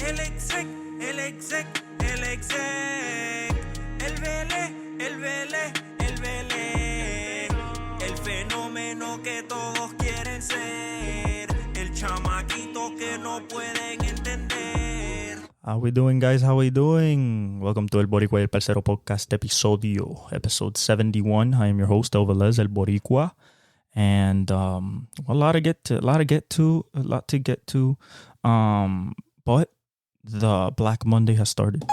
El exec, el exec, el exec. El Vélez, el Vélez, el Vélez. El fenómeno que todos quieren ser. El chamaquito que no pueden entender. How we doing, guys? How we doing? Welcome to El Boricua y el Parcero Podcast episode 71. I am your host, Elvelez El Boricua. And a lot to get to. But the Black Monday has started.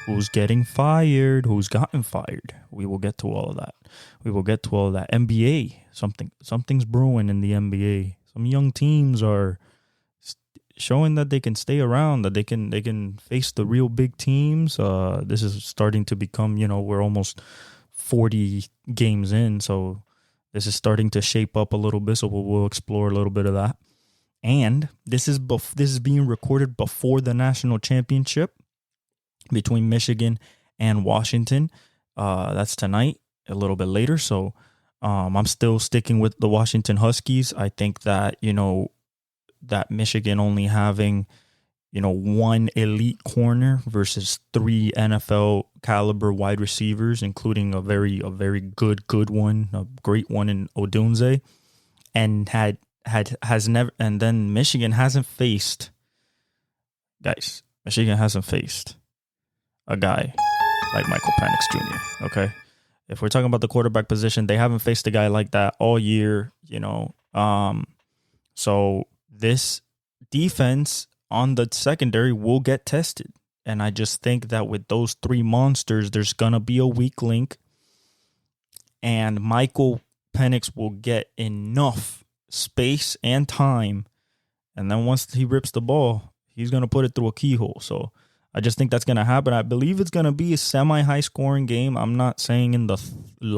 Who's getting fired? Who's gotten fired? We will get to all of that. NBA, something's brewing in the NBA. Some young teams are showing that they can stay around, that they can face the real big teams. This is starting to become, we're almost 40 games in, so this is starting to shape up a little bit. So we'll explore a little bit of that. And this is being recorded before the national championship between Michigan and Washington. That's tonight, a little bit later. So I'm still sticking with the Washington Huskies. I think that, that Michigan only having, one elite corner versus 3 NFL caliber wide receivers, including a very good one, a great one in Odunze, and has never, and then Michigan hasn't faced a guy like Michael Penix Jr. Okay, if we're talking about the quarterback position, they haven't faced a guy like that all year. So this defense on the secondary will get tested, and I just think that with those 3 monsters, there's gonna be a weak link, and Michael Penix will get enough space and time, and then once he rips the ball, he's gonna put it through a keyhole. So I just think that's gonna happen. I believe it's gonna be a semi-high scoring game. I'm not saying in the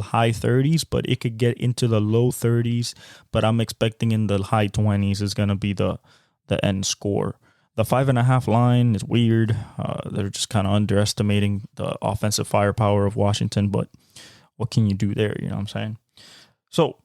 high 30s, but it could get into the low 30s. But I'm expecting in the high 20s is gonna be the end score. The 5.5 line is weird. They're just kind of underestimating the offensive firepower of Washington. But what can you do there? You know what I'm saying? So,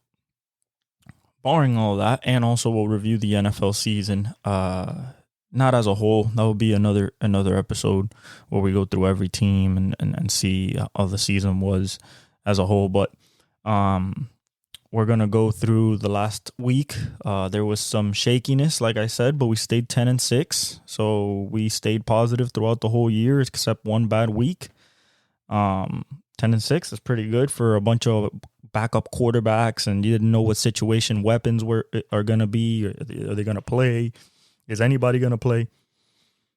barring all that, and also we'll review the NFL season, not as a whole. That will be another episode where we go through every team and see how the season was as a whole. But we're going to go through the last week. There was some shakiness, like I said, but we stayed 10-6. So we stayed positive throughout the whole year, except one bad week. 10-6 is pretty good for a bunch of backup quarterbacks, and you didn't know what situation weapons are going to be. Are they going to play? Is anybody going to play?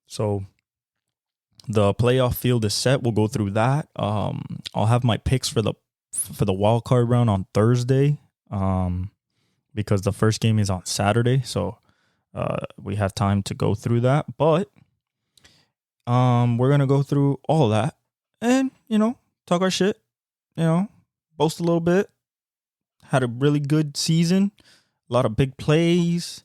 So the playoff field is set. We'll go through that. I'll have my picks for the wild card round on Thursday, because the first game is on Saturday. So we have time to go through that. But we're going to go through all that and, talk our shit, boast a little bit. Had a really good season. A lot of big plays.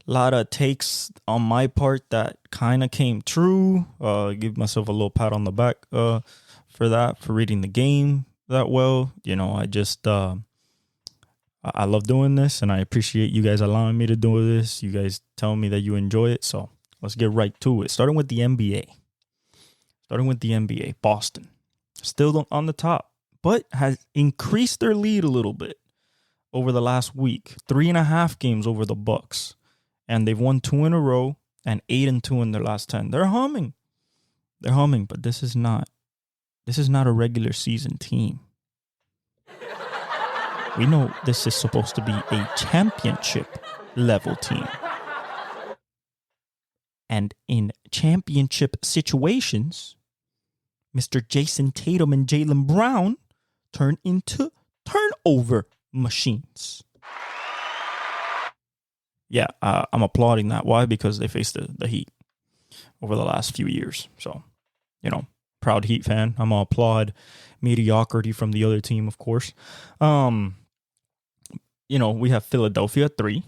A lot of takes on my part that kind of came true. Give myself a little pat on the back for that, for reading the game that well. I love doing this, and I appreciate you guys allowing me to do this. You guys tell me that you enjoy it, so let's get right to it. Starting with the NBA. Boston. Still on the top, but has increased their lead a little bit over the last week. 3.5 games over the Bucks. And they've won 2 in a row and 8-2 in their last 10. They're humming, but this is not a regular season team. We know this is supposed to be a championship level team. And in championship situations, Mr. Jason Tatum and Jaylen Brown turn into turnover machines. Yeah, I'm applauding that. Why? Because they faced the Heat over the last few years. So, proud Heat fan. I'm going to applaud mediocrity from the other team, of course. We have Philadelphia at 3,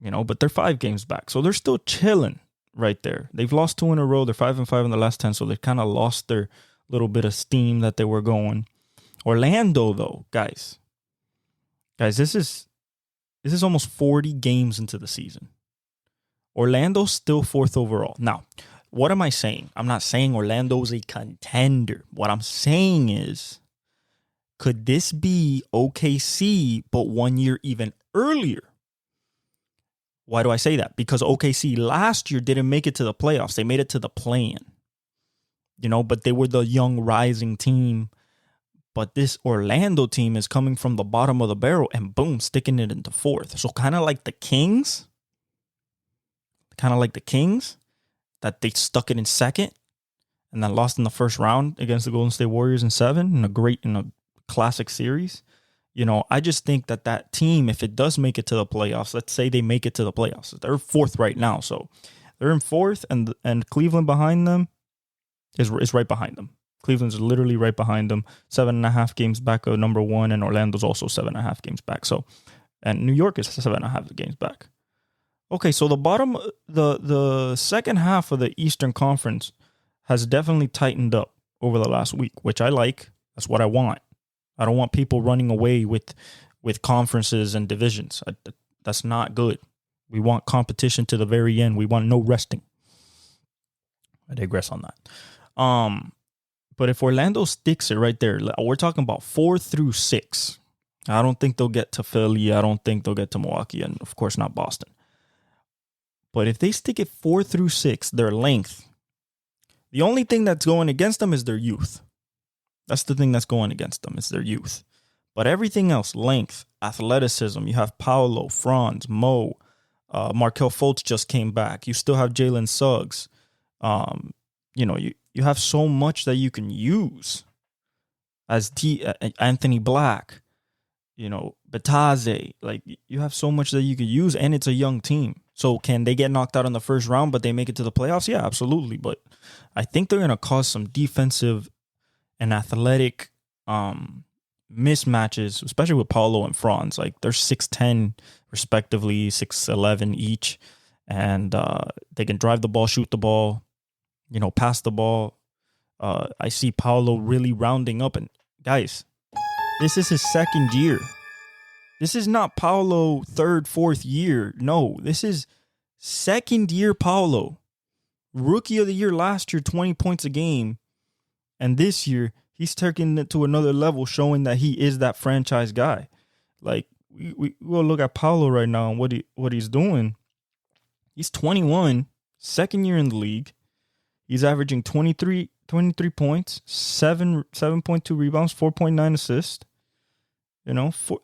but they're 5 games back. So they're still chilling right there. They've lost 2 in a row. They're 5-5 in the last 10. So they kind of lost their little bit of steam that they were going. Orlando, though, guys, this is almost 40 games into the season. Orlando's still 4th overall. Now, what am I saying? I'm not saying Orlando's a contender. What I'm saying is, could this be OKC, but 1 year even earlier? Why do I say that? Because OKC last year didn't make it to the playoffs. They made it to the play-in. But they were the young rising team. But this Orlando team is coming from the bottom of the barrel and boom, sticking it into 4th. So kind of like the Kings. That they stuck it in 2nd and then lost in the first round against the Golden State Warriors in 7 in a classic series. I just think that team, if it does make it to the playoffs, let's say they make it to the playoffs, they're 4th right now. So they're in 4th and Cleveland behind them is right behind them. Cleveland's literally right behind them, 7.5 games back of number 1, and Orlando's also 7.5 games back. So, and New York is 7.5 games back. Okay, so the second half of the Eastern Conference has definitely tightened up over the last week, which I like. That's what I want. I don't want people running away with conferences and divisions. That's not good. We want competition to the very end. We want no resting. I digress on that. But if Orlando sticks it right there, we're talking about 4 through 6. I don't think they'll get to Philly. I don't think they'll get to Milwaukee, and of course not Boston. But if they stick it 4 through 6, their length, the only thing that's going against them is their youth. That's the thing that's going against them, is their youth. But everything else, length, athleticism, you have Paolo, Franz, Mo, Markelle Fultz just came back. You still have Jalen Suggs. You have so much that you can use as Anthony Black, Bataze. Like, you have so much that you could use, and it's a young team. So can they get knocked out in the first round, but they make it to the playoffs? Yeah, absolutely. But I think they're going to cause some defensive and athletic mismatches, especially with Paolo and Franz. Like, they're 6'10", respectively, 6'11" each. And they can drive the ball, shoot the ball, pass the ball. I see Paolo really rounding up. And guys, this is his second year. This is not Paolo 3rd, 4th year. No, this is second year Paolo. Rookie of the year last year, 20 points a game. And this year, he's taking it to another level, showing that he is that franchise guy. Like, we'll look at Paolo right now and what he's doing. He's 21, second year in the league. He's averaging 23 points, 7.2 rebounds, 4.9 assists.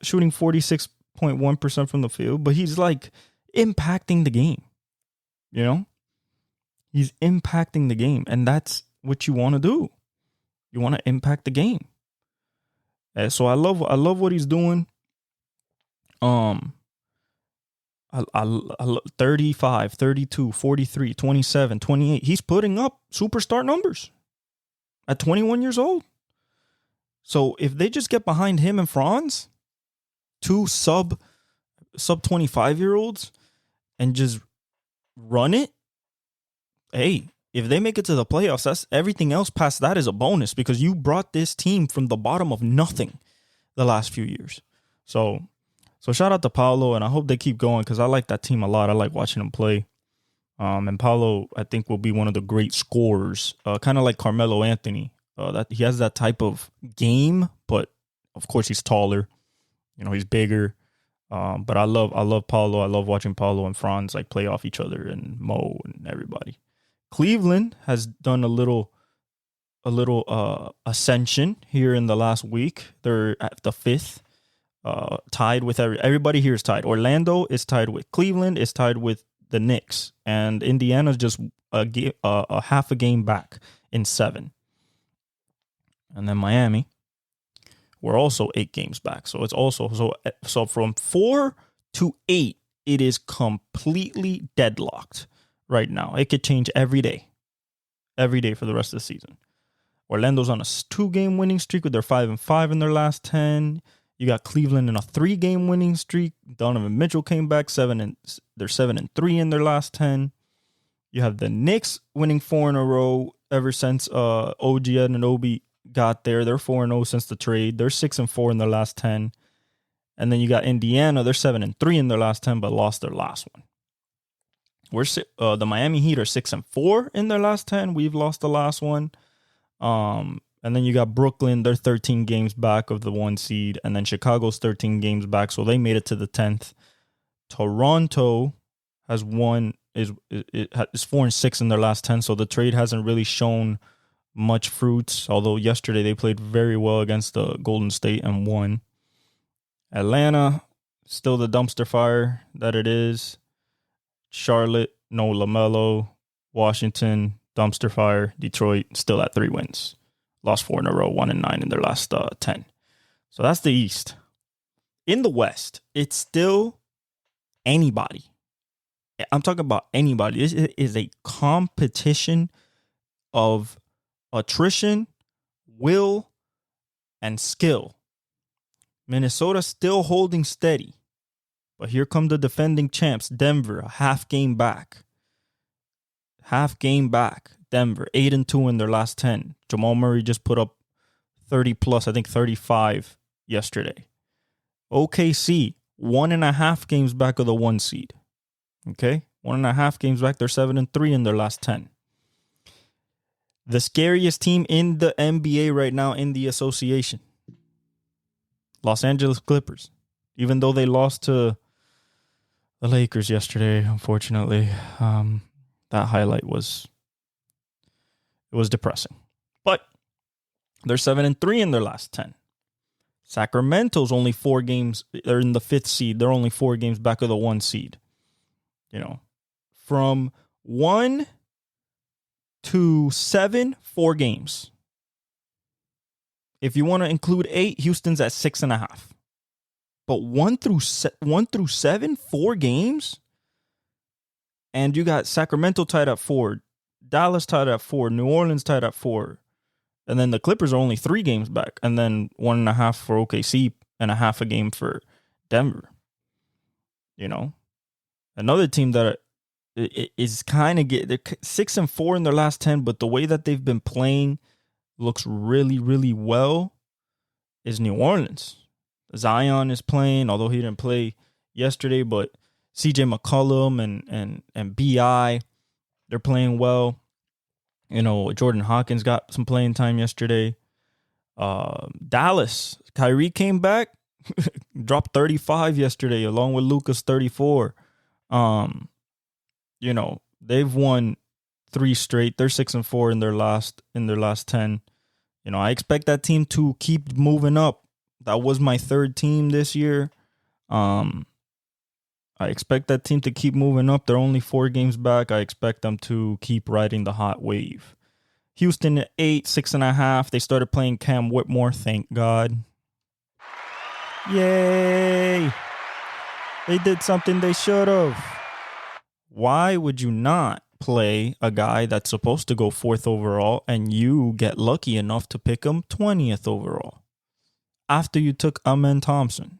Shooting 46.1% from the field, but he's like impacting the game. He's impacting the game, and that's what you want to do. You want to impact the game. And so I love what he's doing. I 35, 32, 43, 27, 28. He's putting up superstar numbers at 21 years old. So if they just get behind him and Franz, 2 sub 25-year-olds, and just run it, hey, if they make it to the playoffs, that's everything else past that is a bonus, because you brought this team from the bottom of nothing the last few years. So shout out to Paolo, and I hope they keep going, because I like that team a lot. I like watching them play. And Paolo, I think, will be one of the great scorers, kind of like Carmelo Anthony. That he has that type of game, but of course he's taller. He's bigger. But I love Paolo. I love watching Paolo and Franz like play off each other, and Mo and everybody. Cleveland has done a little ascension here in the last week. They're at the 5th, tied with everybody here is tied. Orlando is tied with Cleveland, is tied with the Knicks, and Indiana's just a half a game back in 7. And then Miami, we're also 8 games back. So it's also so from 4 to 8, it is completely deadlocked right now. It could change every day for the rest of the season. Orlando's on a 2-game winning streak with their 5-5 in their last 10. You got Cleveland in a 3-game winning streak. Donovan Mitchell came back they're 7-3 in their last 10. You have the Knicks winning 4 in a row ever since OG Anunoby got there. They're 4-0 since the trade. They're 6-4 in their last 10. And then you got Indiana. They're 7-3 in their last 10, but lost their last one. The Miami Heat are 6-4 in their last 10. We've lost the last one. And then you got Brooklyn. They're 13 games back of the 1 seed, and then Chicago's 13 games back, so they made it to the 10th. Toronto has won is 4-6 in their last 10, so the trade hasn't really shown much fruits. Although yesterday they played very well against the Golden State and won. Atlanta, still the dumpster fire that it is. Charlotte, no LaMelo. Washington, dumpster fire. Detroit, still at 3 wins. Lost 4 in a row, 1-9 in their last 10. So that's the East. In the West, it's still anybody. I'm talking about anybody. This is a competition of attrition, will, and skill. Minnesota still holding steady. But here come the defending champs, Denver, a half game back. Denver, 8-2 in their last 10. Jamal Murray just put up 30 plus, I think 35 yesterday. OKC, 1.5 games back of the 1 seed. Okay? 1.5 games back. They're 7-3 in their last 10. The scariest team in the NBA right now in the association. Los Angeles Clippers. Even though they lost to the Lakers yesterday, unfortunately, that highlight was depressing. But they're 7-3 in their last 10. Sacramento's only 4 games. They're in the 5th seed. They're only 4 games back of the 1 seed. You know, from 1 to 7, 4 games. If you want to include 8, Houston's at 6.5. But 1 through 7, 4 games? And you got Sacramento tied at 4, Dallas tied at 4, New Orleans tied at 4. And then the Clippers are only 3 games back. And then 1.5 for OKC and a half a game for Denver. You know? Another team that is kind of they're 6-4 in their last 10, but the way that they've been playing looks really, really well is New Orleans. Zion is playing, although he didn't play yesterday, but CJ McCollum and BI, they're playing well. You know, Jordan Hawkins got some playing time yesterday. Dallas, Kyrie came back, dropped 35 yesterday, along with Luka's 34. You know, they've won 3 straight. They're 6-4 in their last 10. You know, I expect that team to keep moving up. That was my 3rd team this year. I expect that team to keep moving up. They're only 4 games back. I expect them to keep riding the hot wave. Houston at 8, 6.5. They started playing Cam Whitmore. Thank God. Yay! They did something they should have. Why would you not play a guy that's supposed to go 4th overall and you get lucky enough to pick him 20th overall after you took Amen Thompson?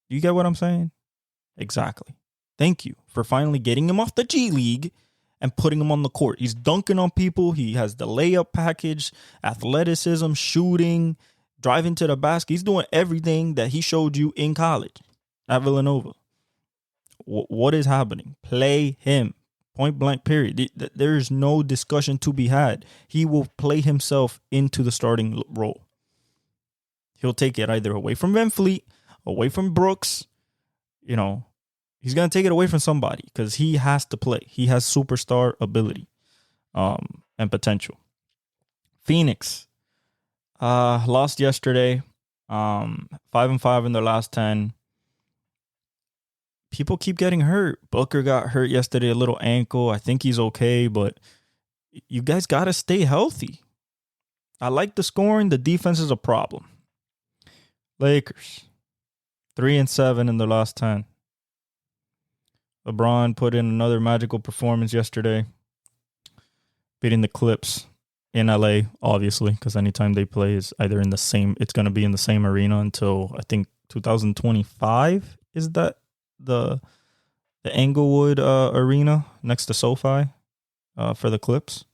You get what I'm saying? Exactly. Thank you for finally getting him off the G League and putting him on the court. He's dunking on people. He has the layup package, athleticism, shooting, driving to the basket. He's doing everything that he showed you in college at Villanova. What is happening? Play him. Point blank, period. There is no discussion to be had. He will play himself into the starting role. He'll take it either away from Van Fleet, away from Brooks. You know, he's going to take it away from somebody because he has to play. He has superstar ability and potential. Phoenix lost yesterday. 5-5 in their last 10. People keep getting hurt. Booker got hurt yesterday, a little ankle. I think he's okay, but you guys got to stay healthy. I like the scoring. The defense is a problem. Lakers, 3-7 in their last 10. LeBron put in another magical performance yesterday, beating the Clips in LA, obviously, because anytime they play is either in the same, it's going to be in the same arena until I think 2025. Is that the Englewood arena next to SoFi for the Clips?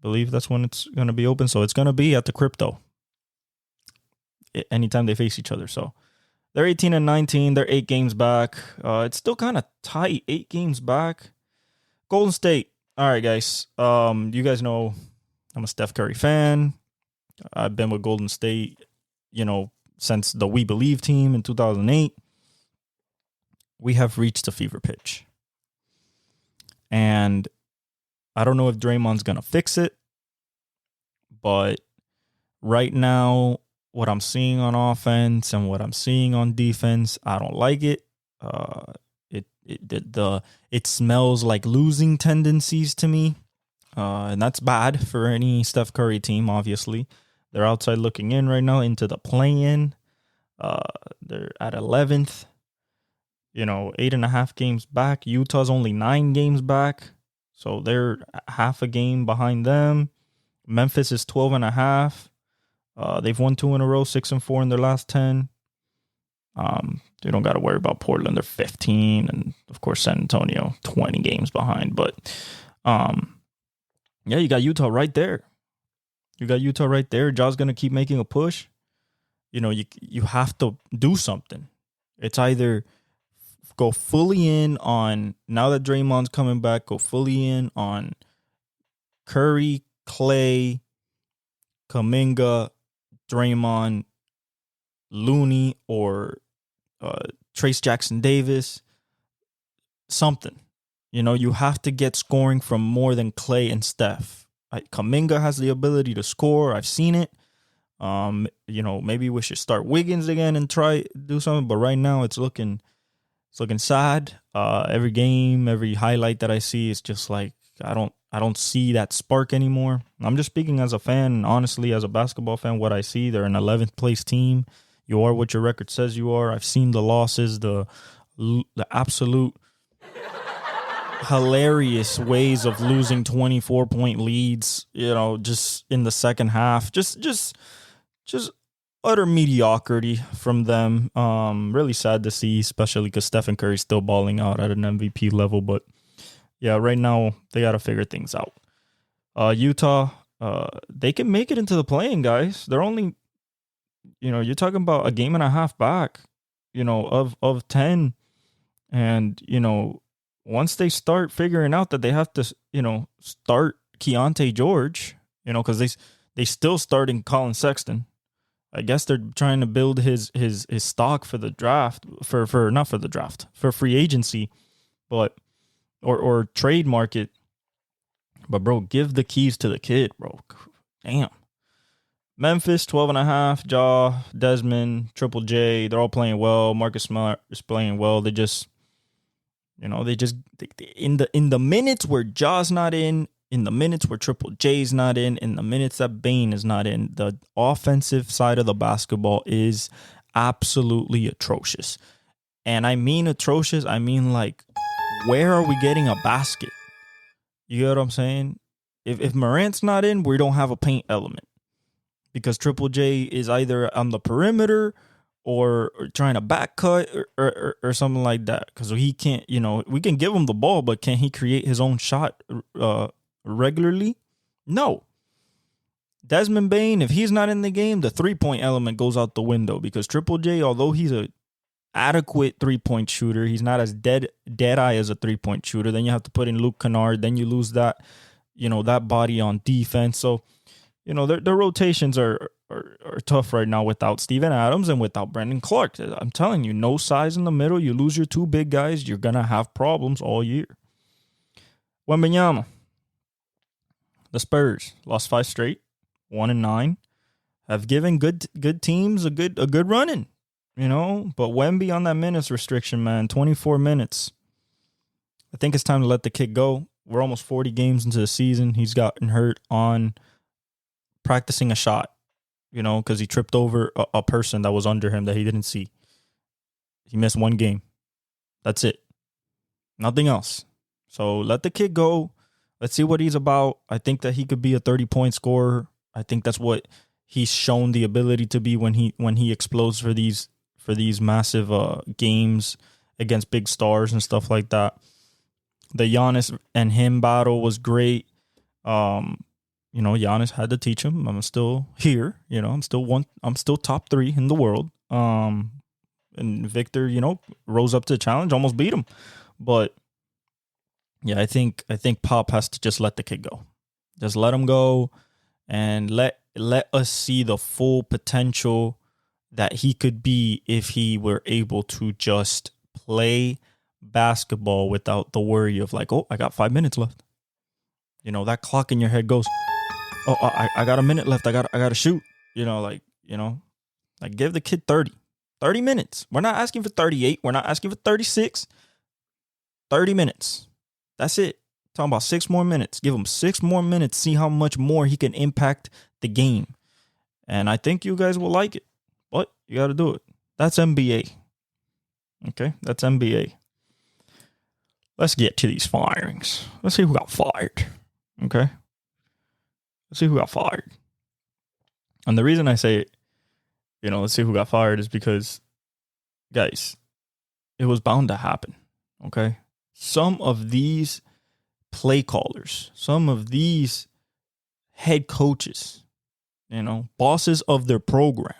I believe that's when it's going to be open. So it's going to be at the Crypto anytime they face each other. So They're 18 and 19. They're 8 games back. It's still kind of tight. 8 games back. Golden State. All right, guys. You guys know I'm a Steph Curry fan. I've been with Golden State, since the We Believe team in 2008. We have reached a fever pitch. And I don't know if Draymond's going to fix it. But right now, what I'm seeing on offense and what I'm seeing on defense, I don't like it. It smells like losing tendencies to me. And that's bad for any Steph Curry team, obviously. They're outside looking in right now into the play-in. They're at 11th. 8.5 games back. Utah's only 9 games back. So they're half a game behind them. Memphis is 12.5. They've won 2 in a row, 6-4 in their last 10. They don't got to worry about Portland. They're 15. And, of course, San Antonio, 20 games behind. But, yeah, you got Utah right there. Ja's going to keep making a push. You have to do something. It's either go fully in on, now that Draymond's coming back, go fully in on Curry, Clay, Kuminga, Draymond, Looney, or Trace Jackson Davis. Something. You have to get scoring from more than Clay and Steph. Kuminga has the ability to score. I've seen it. Maybe we should start Wiggins again and try do something. But right now, it's looking sad. Every game, every highlight that I see is just like I don't see that spark anymore. I'm just speaking as a fan, honestly, as a basketball fan. What I see, they're an 11th place team. You are what your record says you are. I've seen the losses, the absolute hilarious ways of losing 24-point leads, just in the second half. Just utter mediocrity from them. Really sad to see, especially because Stephen Curry's still balling out at an MVP level. But yeah, right now they got to figure things out. Utah, they can make it into the play-in, guys. They're only, you're talking about a game and a half back, of 10. And, once they start figuring out that they have to, start Keontae George, because they still starting Colin Sexton. I guess they're trying to build his stock for the draft, for free agency, but or trade market. But bro, give the keys to the kid, bro. Damn. Memphis 12.5. Ja, Desmond, Triple J, they're all playing well. Marcus Smart is playing well. They just, in the minutes where Ja's not in the minutes where Triple J's not in the minutes that Bane is not in, the offensive side of the basketball is absolutely atrocious. And I mean atrocious, I mean like, where are we getting a basket? You get what I'm saying? If Morant's not in, we don't have a paint element. Because Triple J is either on the perimeter or trying to back cut or something like that. Because he can't, we can give him the ball, but can he create his own shot regularly? No. Desmond Bane, if he's not in the game, the 3-point element goes out the window. Because Triple J, although he's a adequate 3-point shooter, he's not as dead eye as a 3-point shooter. Then you have to put in Luke Kennard. Then you lose that, that body on defense. So, their rotations are tough right now without Steven Adams and without Brandon Clark. I'm telling you, no size in the middle. You lose your 2 big guys, you're going to have problems all year. Wembanyama. The Spurs lost 5 straight, 1-9. Have given good teams a good run-in, But Wemby on that minutes restriction, man, 24 minutes. I think it's time to let the kid go. We're almost 40 games into the season. He's gotten hurt on practicing a shot, because he tripped over a person that was under him that he didn't see. He missed 1 game. That's it. Nothing else. So let the kid go. Let's see what he's about. I think that he could be a 30-point scorer. I think that's what he's shown the ability to be when he explodes for these massive games against big stars and stuff like that. The Giannis and him battle was great. Giannis had to teach him. I'm still here. I'm still top 3 in the world. and Victor, rose up to the challenge, almost beat him. But yeah, I think Pop has to just let the kid go. Just let him go and let us see the full potential that he could be if he were able to just play basketball without the worry of like, oh, I got 5 minutes left. That clock in your head goes, oh, I got a minute left. I got to shoot. Like give the kid 30 minutes. We're not asking for 38. We're not asking for 36. 30 minutes. That's it. Talking about 6 more minutes. Give him 6 more minutes. See how much more he can impact the game. And I think you guys will like it. But you got to do it. That's NBA. Okay, that's NBA. Let's get to these firings. Let's see who got fired. Okay? Let's see who got fired. And the reason I say, let's see who got fired is because, guys, it was bound to happen. Okay? Some of these play callers, some of these head coaches, bosses of their program,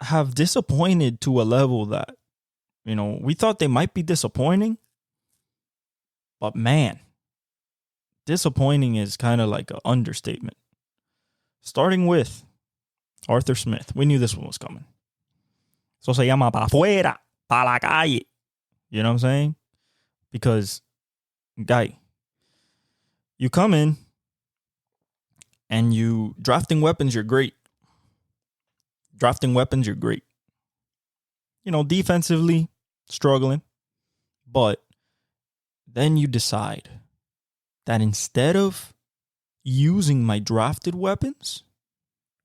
have disappointed to a level that, we thought they might be disappointing, but man, disappointing is kind of like an understatement. Starting with Arthur Smith. We knew this one was coming. Eso se llama pa' fuera, pa' la calle. You know what I'm saying? Because, guy, you come in and you drafting weapons, you're great. Defensively, struggling. But then you decide that instead of using my drafted weapons,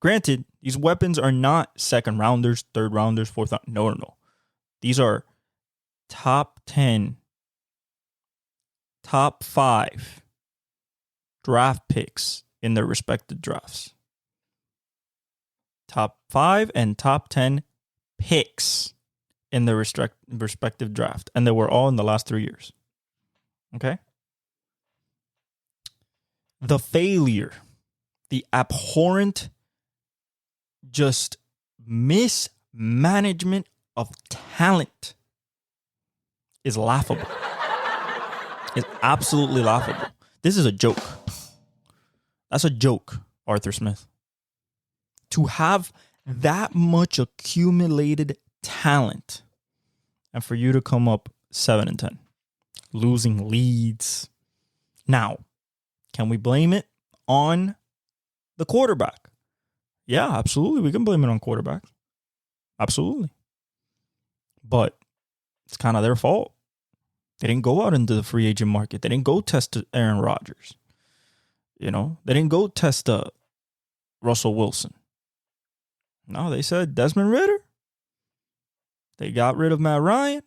granted, these weapons are not second rounders, third rounders, fourth rounders. No. These are top 10, top 5 draft picks in their respective drafts. Top 5 and top 10 picks in their respective draft. And they were all in the last 3 years. Okay? The failure, the abhorrent, just mismanagement of talent is laughable. It's absolutely laughable. This is a joke. That's a joke, Arthur Smith. To have that much accumulated talent and for you to come up 7-10, losing leads. Now, can we blame it on the quarterback? Yeah, absolutely. We can blame it on quarterback. Absolutely. But it's kind of their fault. They didn't go out into the free agent market. They didn't go test Aaron Rodgers. They didn't go test Russell Wilson. No, they said Desmond Ridder. They got rid of Matt Ryan.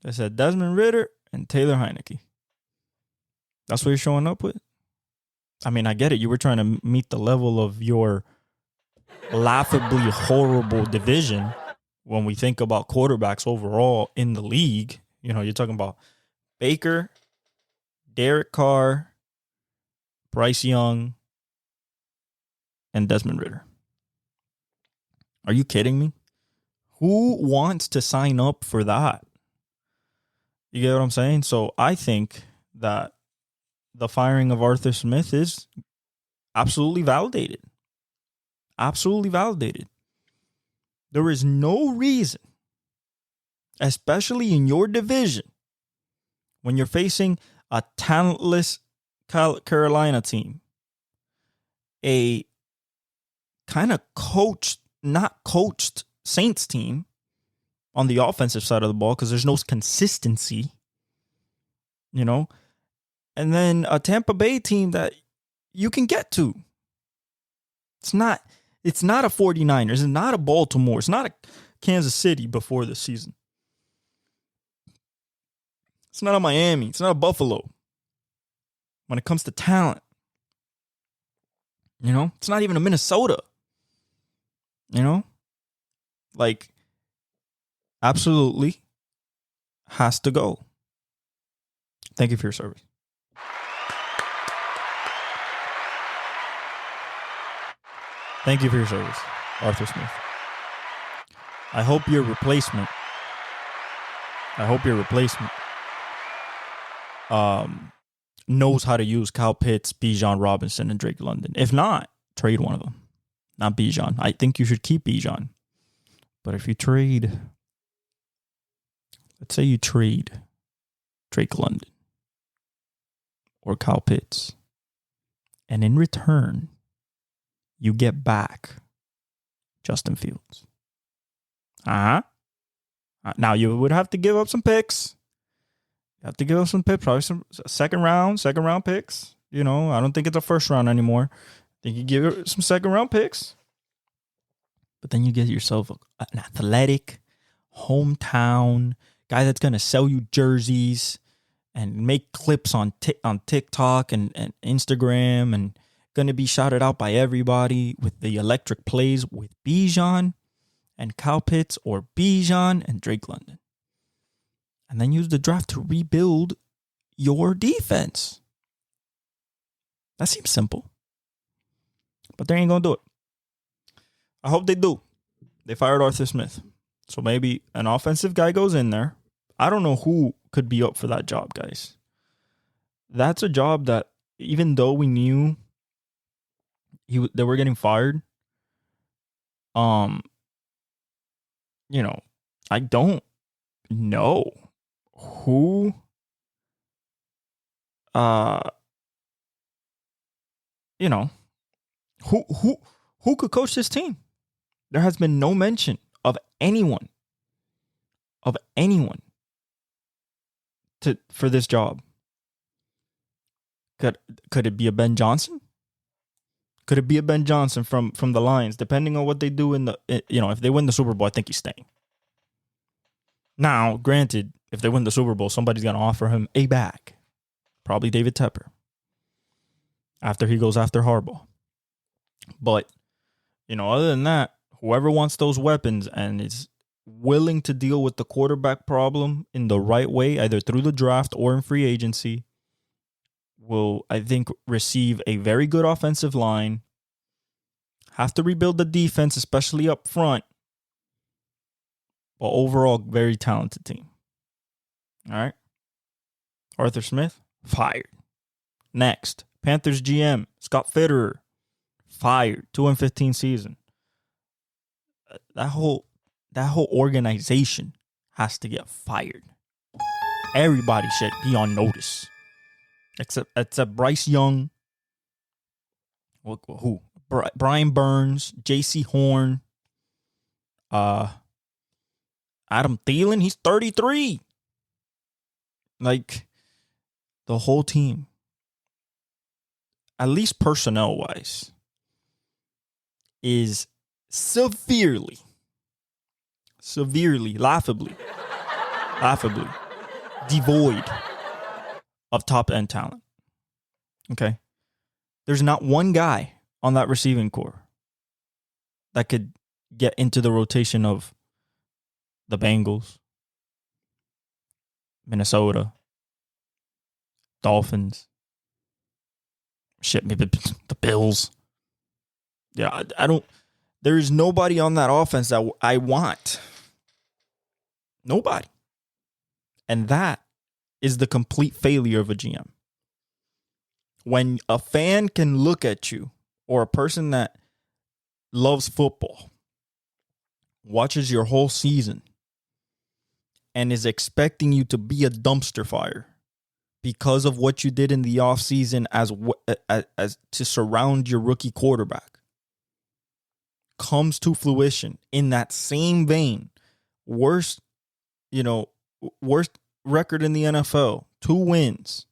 They said Desmond Ridder and Taylor Heineke. That's what you're showing up with? I mean, I get it. You were trying to meet the level of your laughably horrible division when we think about quarterbacks overall in the league. You're talking about Baker, Derek Carr, Bryce Young, and Desmond Ridder. Are you kidding me? Who wants to sign up for that? You get what I'm saying? So I think that the firing of Arthur Smith is absolutely validated. Absolutely validated. There is no reason, especially in your division, when you're facing a talentless Carolina team, a kind of not coached Saints team on the offensive side of the ball because there's no consistency, and then a Tampa Bay team that you can get to. It's not a 49ers. It's not a Baltimore. It's not a Kansas City before the season. It's not a Miami. It's not a Buffalo. When it comes to talent, it's not even a Minnesota. Absolutely has to go. Thank you for your service. Thank you for your service. Arthur Smith. I hope your replacement knows how to use Kyle Pitts, Bijan Robinson, and Drake London. If not, trade one of them. Not Bijan. I think you should keep Bijan. But if you trade, let's say you trade Drake London or Kyle Pitts, and in return, you get back Justin Fields. Now you would have to give up some picks. You have to give up some picks, probably some second round picks. You know, I don't think it's a first round anymore. I think you give it some second round picks. But then you get yourself an athletic, hometown guy that's going to sell you jerseys and make clips on TikTok and Instagram and going to be shouted out by everybody with the electric plays with Bijan and Kyle Pitts or Bijan and Drake London. And then use the draft to rebuild your defense. That seems simple. But they ain't going to do it. I hope they do. They fired Arthur Smith. So maybe an offensive guy goes in there. I don't know who could be up for that job, guys. That's a job that, even though we knew they were getting fired, you know, I don't know who you know, who could coach this team. There has been no mention of anyone for this job. Could it be a Ben Johnson? Could it be a Ben Johnson from the Lions? Depending on what they do if they win the Super Bowl, I think he's staying. Now, granted, if they win the Super Bowl, somebody's going to offer him a bag. Probably David Tepper. After he goes after Harbaugh. But, other than that, whoever wants those weapons and is willing to deal with the quarterback problem in the right way, either through the draft or in free agency, will, I think, receive a very good offensive line. Have to rebuild the defense, especially up front. But overall, very talented team. All right. Arthur Smith, fired. Next, Panthers GM, Scott Fitterer, fired. 2-15 season. That whole organization has to get fired. Everybody should be on notice. Except Bryce Young. Who? Brian Burns, J.C. Horn, Adam Thielen, he's 33. Like, the whole team, at least personnel-wise, is severely, laughably devoid of top-end talent. Okay? There's not one guy on that receiving core that could get into the rotation of the Bengals, Minnesota, Dolphins, maybe the Bills. Yeah, I don't. There's nobody on that offense that I want. Nobody. And that is the complete failure of a GM. When a fan can look at you, or a person that loves football, watches your whole season, and is expecting you to be a dumpster fire because of what you did in the offseason as to surround your rookie quarterback, comes to fruition in that same vein. Worst record in the NFL, 2 wins.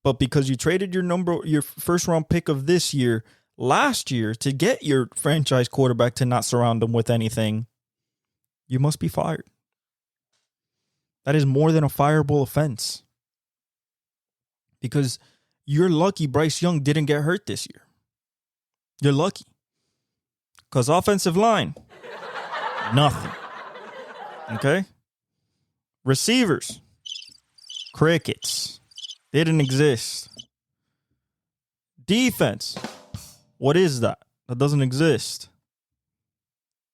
But because you traded your first round pick of this year, last year, to get your franchise quarterback to not surround him with anything, you must be fired. That is more than a fireable offense. Because you're lucky Bryce Young didn't get hurt this year. You're lucky. Because offensive line, nothing. Okay? Receivers, crickets. Didn't exist. Defense, what is that? That doesn't exist.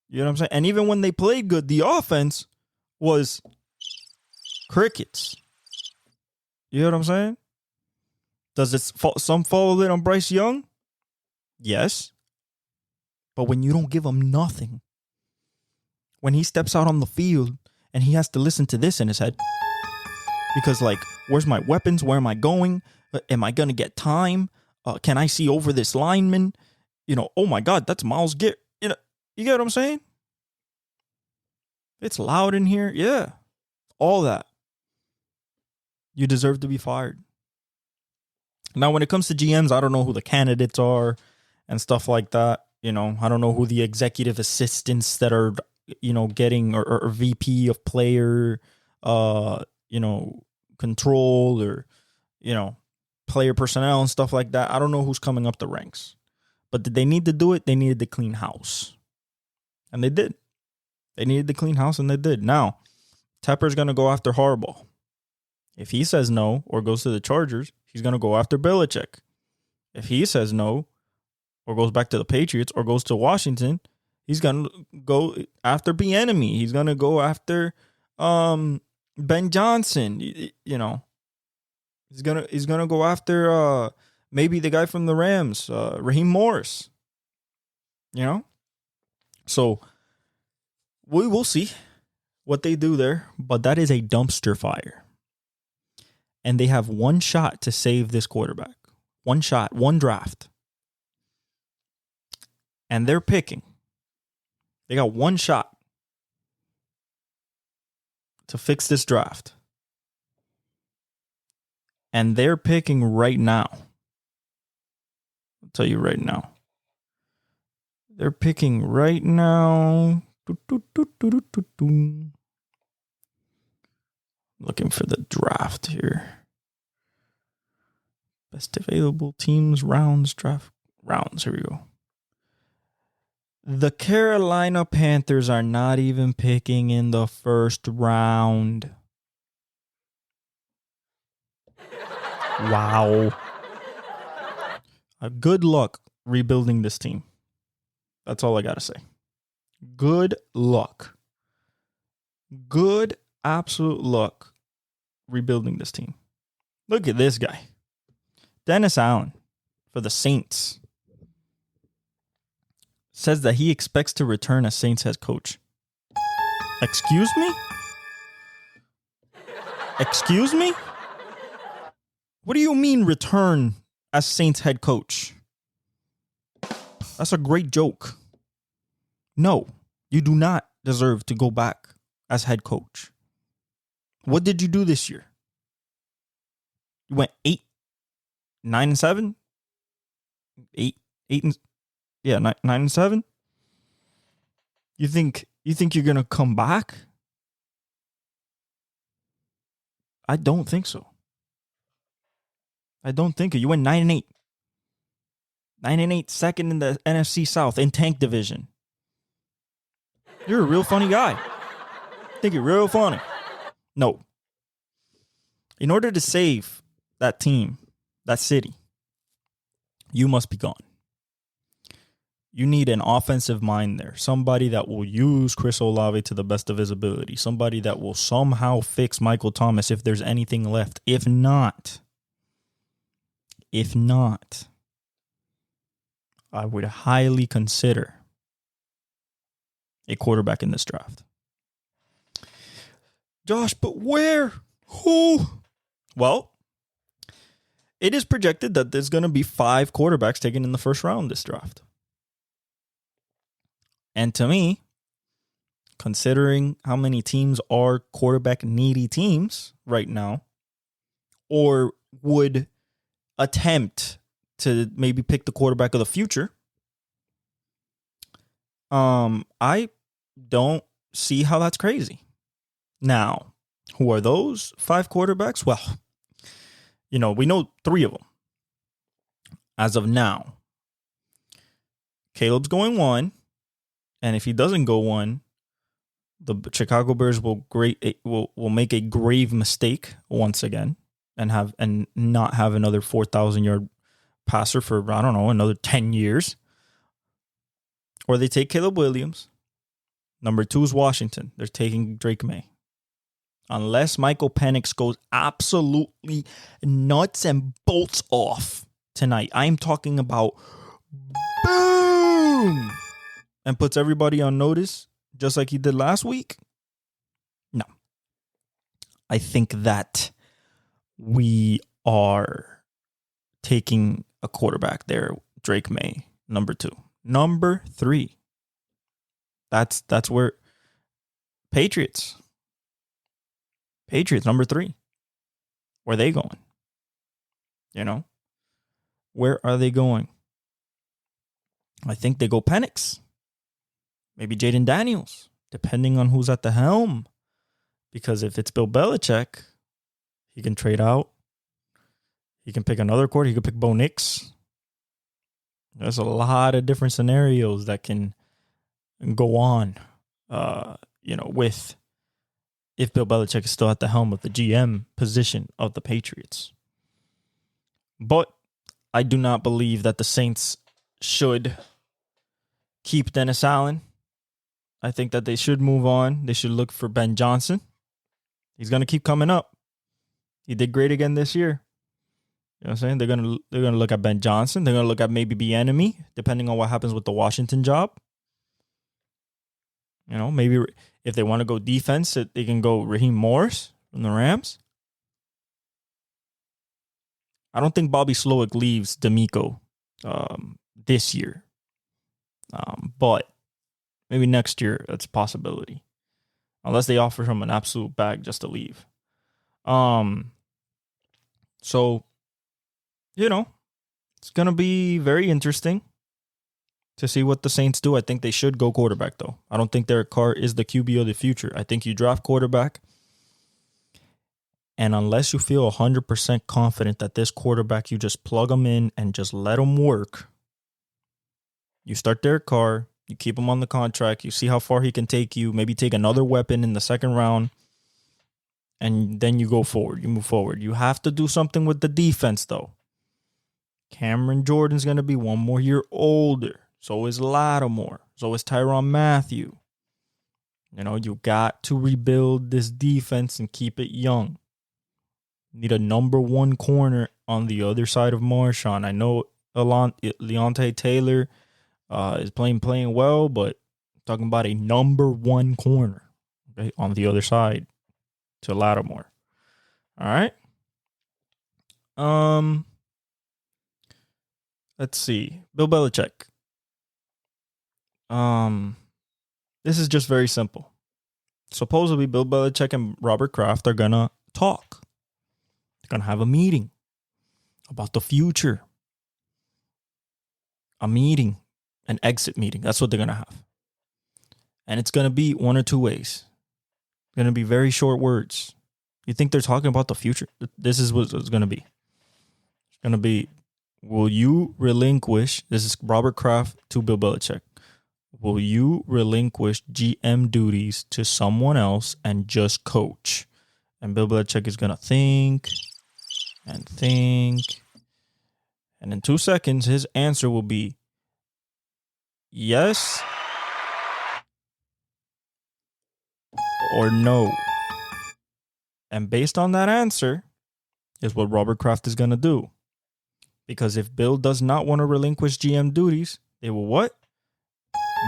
You know what I'm saying? And even when they played good, the offense was crickets. You know what I'm saying? Does it some fall of it on Bryce Young? Yes. But when you don't give him nothing, when he steps out on the field and he has to listen to this in his head, because like, where's my weapons? Where am I going? Am I going to get time? Can I see over this lineman? You know, oh my God, that's Myles Garrett. You know, you get what I'm saying? It's loud in here. Yeah. All that. You deserve to be fired. Now, when it comes to GMs, I don't know who the candidates are and stuff like that. You know, I don't know who the executive assistants that are, you know, getting or VP of player, you know, control or, you know, player personnel and stuff like that. I don't know who's coming up the ranks. But did they need to do it? They needed to clean house. And they did. They needed to clean house and they did. Now, Tepper's going to go after Harbaugh. If he says no or goes to the Chargers, he's going to go after Belichick. If he says no or goes back to the Patriots or goes to Washington, he's going to go after Bieniemy. He's going to go after Ben Johnson. You know, he's gonna go after maybe the guy from the Rams, Raheem Morris. You know, so we will see what they do there, but that is a dumpster fire. And they have one shot to save this quarterback. One shot, one draft. And they're picking. They got one shot to fix this draft. And they're picking right now. I'll tell you right now. They're picking right now. Looking for the draft here. Best available teams, rounds, draft rounds. Here we go. The Carolina Panthers are not even picking in the first round. Wow. Good luck rebuilding this team. That's all I got to say. Good luck. Good absolute luck rebuilding this team. Look at this guy. Dennis Allen for the Saints says that he expects to return as Saints head coach. Excuse me? Excuse me? What do you mean return as Saints head coach? That's a great joke. No, you do not deserve to go back as head coach. What did you do this year? You went 9-7? 9-7? You think you're gonna come back? I don't think so. I don't think so. You went 9-8. 9-8, second in the NFC South in tank division. You're a real funny guy. I think you're real funny. No. In order to save that team, that city, you must be gone. You need an offensive mind there. Somebody that will use Chris Olave to the best of his ability. Somebody that will somehow fix Michael Thomas if there's anything left. If not, I would highly consider a quarterback in this draft. Josh, but where? Who? Well, it is projected that there's going to be 5 quarterbacks taken in the first round this draft. And to me, considering how many teams are quarterback needy teams right now, or would attempt to maybe pick the quarterback of the future, I don't see how that's crazy. Now, who are those 5 quarterbacks? Well, we know 3 of them as of now. Caleb's going 1, and if he doesn't go 1, the Chicago Bears will make a grave mistake once again and not have another 4,000-yard passer for, I don't know, another 10 years. Or they take Caleb Williams, Number 2 is Washington. They're taking Drake May. Unless Michael Penix goes absolutely nuts and bolts off tonight. I'm talking about boom and puts everybody on notice just like he did last week. No. I think that we are taking a quarterback there, Drake May, number 2. Number 3. That's where Patriots, number 3. Where are they going? You know? Where are they going? I think they go Penix. Maybe Jaden Daniels, depending on who's at the helm. Because if it's Bill Belichick, he can trade out. He can pick another quarterback. He can pick Bo Nix. There's a lot of different scenarios that can go on, with if Bill Belichick is still at the helm of the GM position of the Patriots. But I do not believe that the Saints should keep Dennis Allen. I think that they should move on. They should look for Ben Johnson. He's going to keep coming up. He did great again this year. You know what I'm saying? They're gonna look at Ben Johnson. They're going to look at maybe Bieniemy, depending on what happens with the Washington job. You know, maybe if they want to go defense, they can go Raheem Morris from the Rams. I don't think Bobby Slowick leaves D'Amico this year. But maybe next year, that's a possibility. Unless they offer him an absolute bag just to leave. So, it's going to be very interesting to see what the Saints do. I think they should go quarterback, though. I don't think Derek Carr is the QB of the future. I think you draft quarterback. And unless you feel 100% confident that this quarterback, you just plug him in and just let him work. You start Derek Carr. You keep him on the contract. You see how far he can take you. Maybe take another weapon in the second round. And then you go forward. You move forward. You have to do something with the defense, though. Cameron Jordan's going to be one more year older. So is Lattimore. So is Tyrann Mathieu. You got to rebuild this defense and keep it young. Need a number 1 corner on the other side of Marshawn. I know Leontae Taylor is playing well, but I'm talking about a number 1 corner, okay, on the other side to Lattimore. All right. Let's see. Bill Belichick. This is just very simple. Supposedly, Bill Belichick and Robert Kraft are gonna talk. They're gonna have a meeting about the future. A meeting, an exit meeting. That's what they're gonna have. And it's gonna be one or two ways. It's gonna be very short words. You think they're talking about the future? This is what it's gonna be. It's gonna be, will you relinquish? This is Robert Kraft to Bill Belichick. Will you relinquish GM duties to someone else and just coach? And Bill Belichick is going to think. And in 2 seconds, his answer will be yes or no. And based on that answer is what Robert Kraft is going to do. Because if Bill does not want to relinquish GM duties, they will what?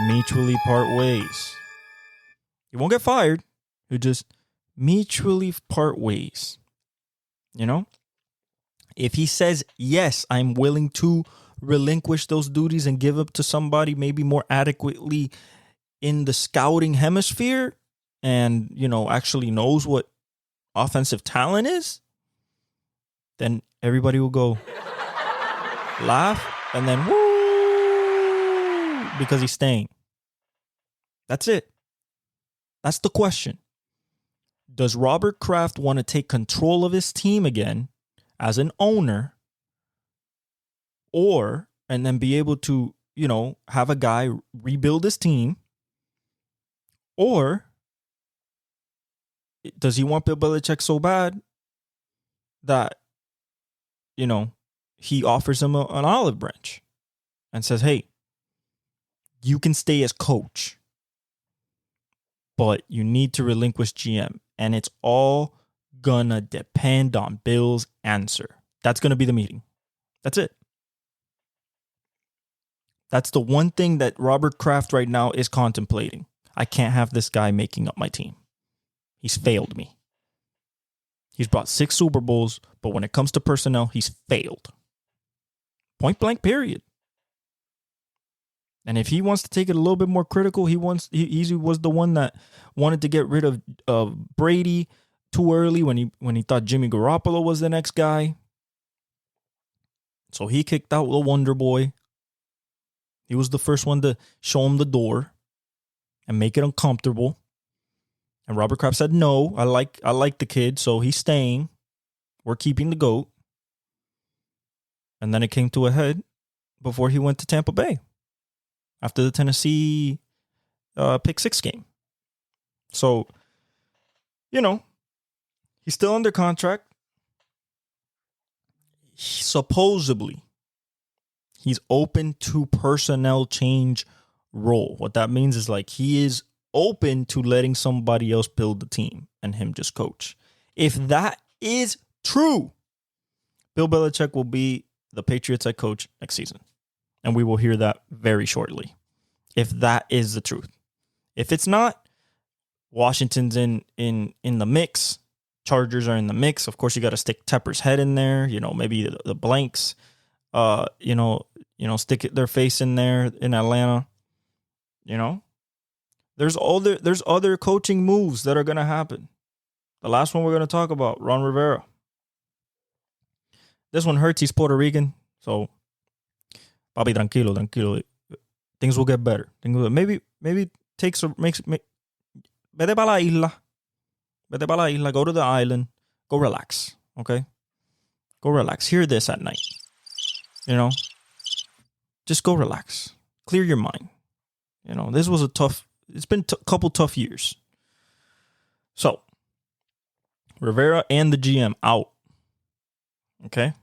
Mutually part ways. He won't get fired. He'll just mutually part ways. If he says, yes, I'm willing to relinquish those duties and give up to somebody maybe more adequately in the scouting hemisphere and, actually knows what offensive talent is, then everybody will go laugh and then woo, because he's staying. That's it. That's the question. Does Robert Kraft want to take control of his team again as an owner, and then be able to, have a guy rebuild his team? Or does he want Bill Belichick so bad that, he offers him an olive branch and says, hey, you can stay as coach. but you need to relinquish GM. And it's all gonna depend on Bill's answer. That's gonna be the meeting. That's it. That's the one thing that Robert Kraft right now is contemplating. I can't have this guy making up my team. He's failed me. He's brought 6 Super Bowls, but when it comes to personnel, he's failed. Point blank, period. And if he wants to take it a little bit more critical, he was the one that wanted to get rid of Brady too early when he thought Jimmy Garoppolo was the next guy. So he kicked out the Wonder Boy. He was the first one to show him the door and make it uncomfortable. And Robert Kraft said, no, I like the kid, so he's staying. We're keeping the GOAT. And then it came to a head before he went to Tampa Bay after the Tennessee pick 6 game. So, he's still under contract. Supposedly, he's open to personnel change role. What that means is he is open to letting somebody else build the team and him just coach. If that is true, Bill Belichick will be the Patriots head coach next season. And we will hear that very shortly. If that is the truth. If it's not, Washington's in the mix. Chargers are in the mix. Of course, you got to stick Tepper's head in there. Maybe the Blanks, stick their face in there in Atlanta. There's other coaching moves that are going to happen. The last one we're going to talk about, Ron Rivera. This one hurts. He's Puerto Rican. So, papi, tranquilo. Things will get better. Maybe vete para la isla. Go to the island. Go relax. Okay? Go relax. Hear this at night. Just go relax. Clear your mind. This was it's been a couple tough years. So, Rivera and the GM out. Okay?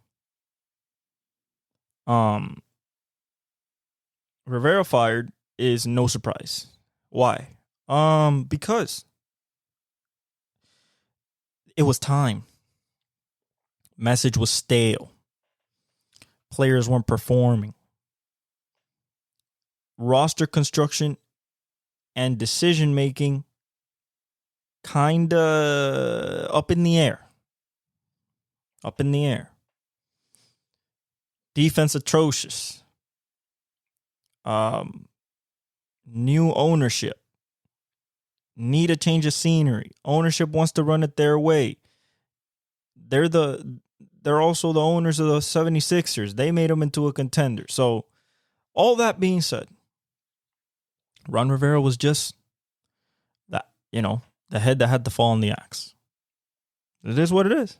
Rivera fired is no surprise. Why? Because it was time. Message was stale. Players weren't performing. Roster construction and decision making kinda up in the air. Defense atrocious. New ownership. Need a change of scenery. Ownership wants to run it their way. They're also the owners of the 76ers. They made them into a contender. So, all that being said, Ron Rivera was just that, the head that had to fall on the axe. It is what it is.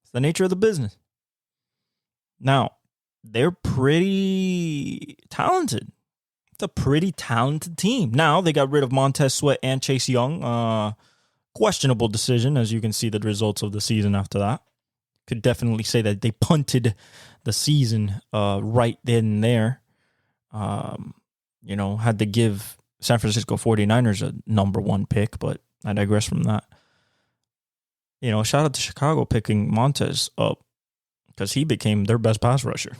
It's the nature of the business. Now, they're pretty talented. It's a pretty talented team. Now, they got rid of Montez Sweat and Chase Young. Questionable decision, as you can see the results of the season after that. Could definitely say that they punted the season right then and there. Had to give San Francisco 49ers a number 1 pick, but I digress from that. Shout out to Chicago picking Montez up because he became their best pass rusher.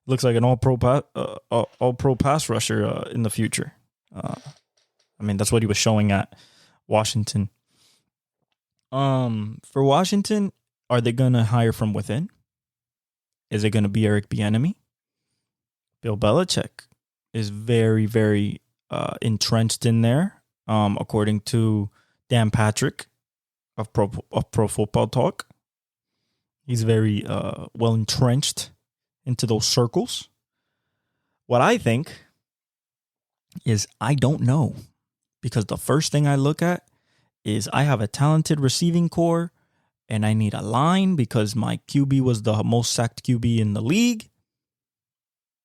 Looks like an all-pro pass rusher in the future. That's what he was showing at Washington. For Washington, are they going to hire from within? Is it going to be Eric Bieniemy? Bill Belichick is very, very entrenched in there, according to Dan Patrick of Pro Football Talk. He's very well entrenched into those circles. What I think is I don't know, because the first thing I look at is I have a talented receiving core and I need a line because my QB was the most sacked QB in the league,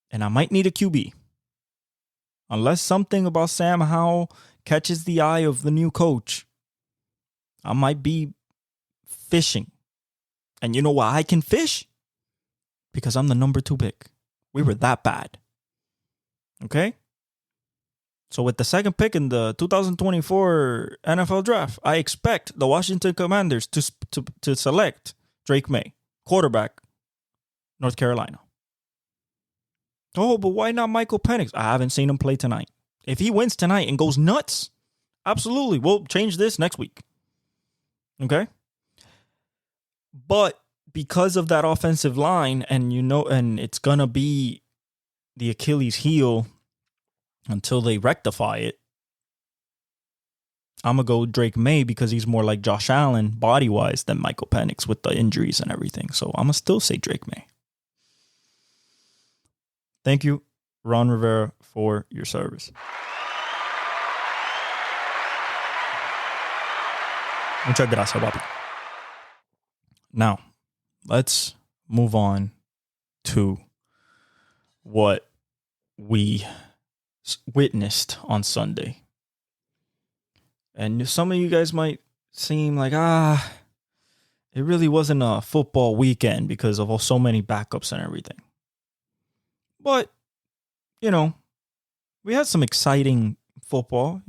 and I might need a QB. Unless something about Sam Howell catches the eye of the new coach, I might be fishing. And you know why I can fish? Because I'm the number 2 pick. We were that bad. Okay? So with the second pick in the 2024 NFL draft, I expect the Washington Commanders to select Drake May, quarterback, North Carolina. Oh, but why not Michael Penix? I haven't seen him play tonight. If he wins tonight and goes nuts, absolutely, we'll change this next week. Okay? But because of that offensive line, and and it's going to be the Achilles heel until they rectify it, I'm going to go Drake May because he's more like Josh Allen body-wise than Michael Penix with the injuries and everything. So I'm going to still say Drake May. Thank you, Ron Rivera, for your service. Muchas gracias, papi. Now, let's move on to what we witnessed on Sunday. And some of you guys might seem like, it really wasn't a football weekend because of so many backups and everything. But, we had some exciting football,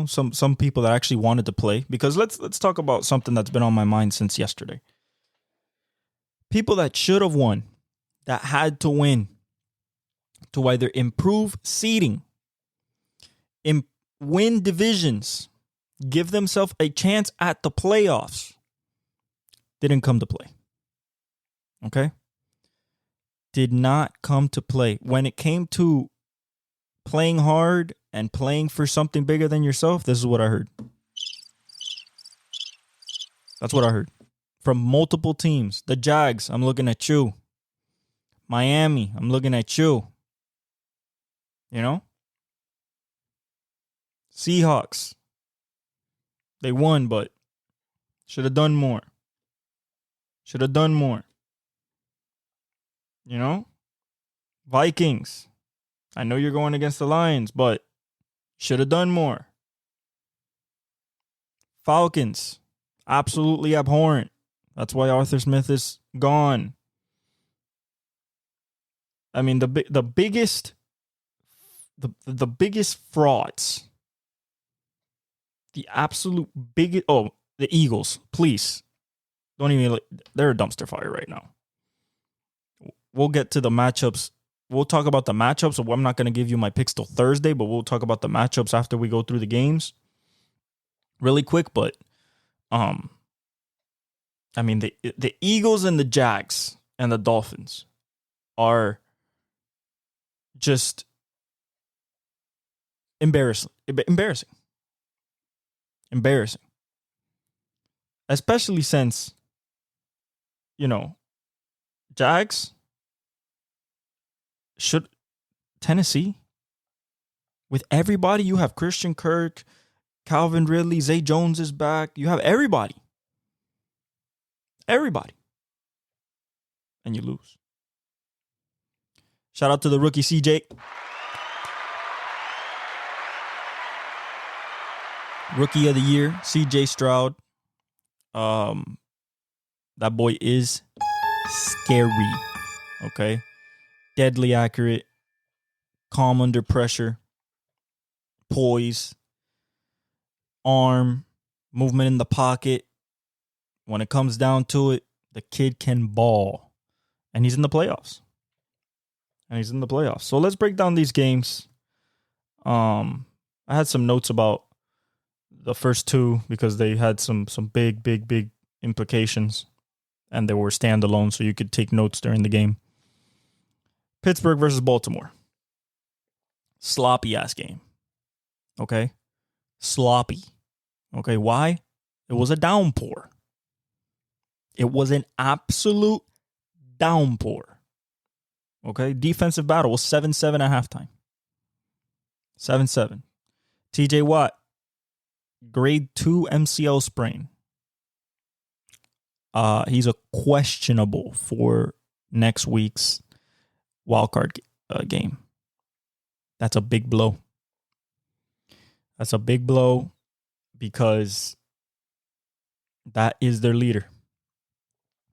some people that actually wanted to play. Because let's talk about something that's been on my mind since yesterday. People that should have won, that had to win to either improve seeding, win divisions, give themselves a chance at the playoffs, didn't come to play. Okay? Did not come to play. When it came to playing hard and playing for something bigger than yourself, this is what I heard. That's what I heard. From multiple teams. The Jags, I'm looking at you. Miami, I'm looking at you. Seahawks. They won, but should have done more. Should have done more. Vikings. I know you're going against the Lions, but should have done more. Falcons. Absolutely abhorrent. That's why Arthur Smith is gone. I mean, the biggest frauds. The absolute biggest. Oh, the Eagles. Please. Don't even. They're a dumpster fire right now. We'll get to the matchups. We'll talk about the matchups. So I'm not going to give you my picks till Thursday, but we'll talk about the matchups after we go through the games. Really quick, but I mean, the Eagles and the Jags and the Dolphins are just embarrassing. Especially since, Jags should Tennessee with everybody. You have Christian Kirk, Calvin Ridley, Zay Jones is back. You have everybody. Everybody. And you lose. Shout out to the rookie CJ. Rookie of the year, CJ Stroud. That boy is scary. Okay? Deadly accurate. Calm under pressure. Poise. Arm. Movement in the pocket. When it comes down to it, the kid can ball. And he's in the playoffs. So let's break down these games. I had some notes about the first two because they had some big implications. And they were standalone, so you could take notes during the game. Pittsburgh versus Baltimore. Sloppy ass game. Okay? Sloppy. Okay, why? It was a downpour. It was an absolute downpour. Okay? Defensive battle was 7-7 at halftime. 7-7. TJ Watt, grade 2 MCL sprain. He's a questionable for next week's wildcard game. That's a big blow. That's a big blow because that is their leader.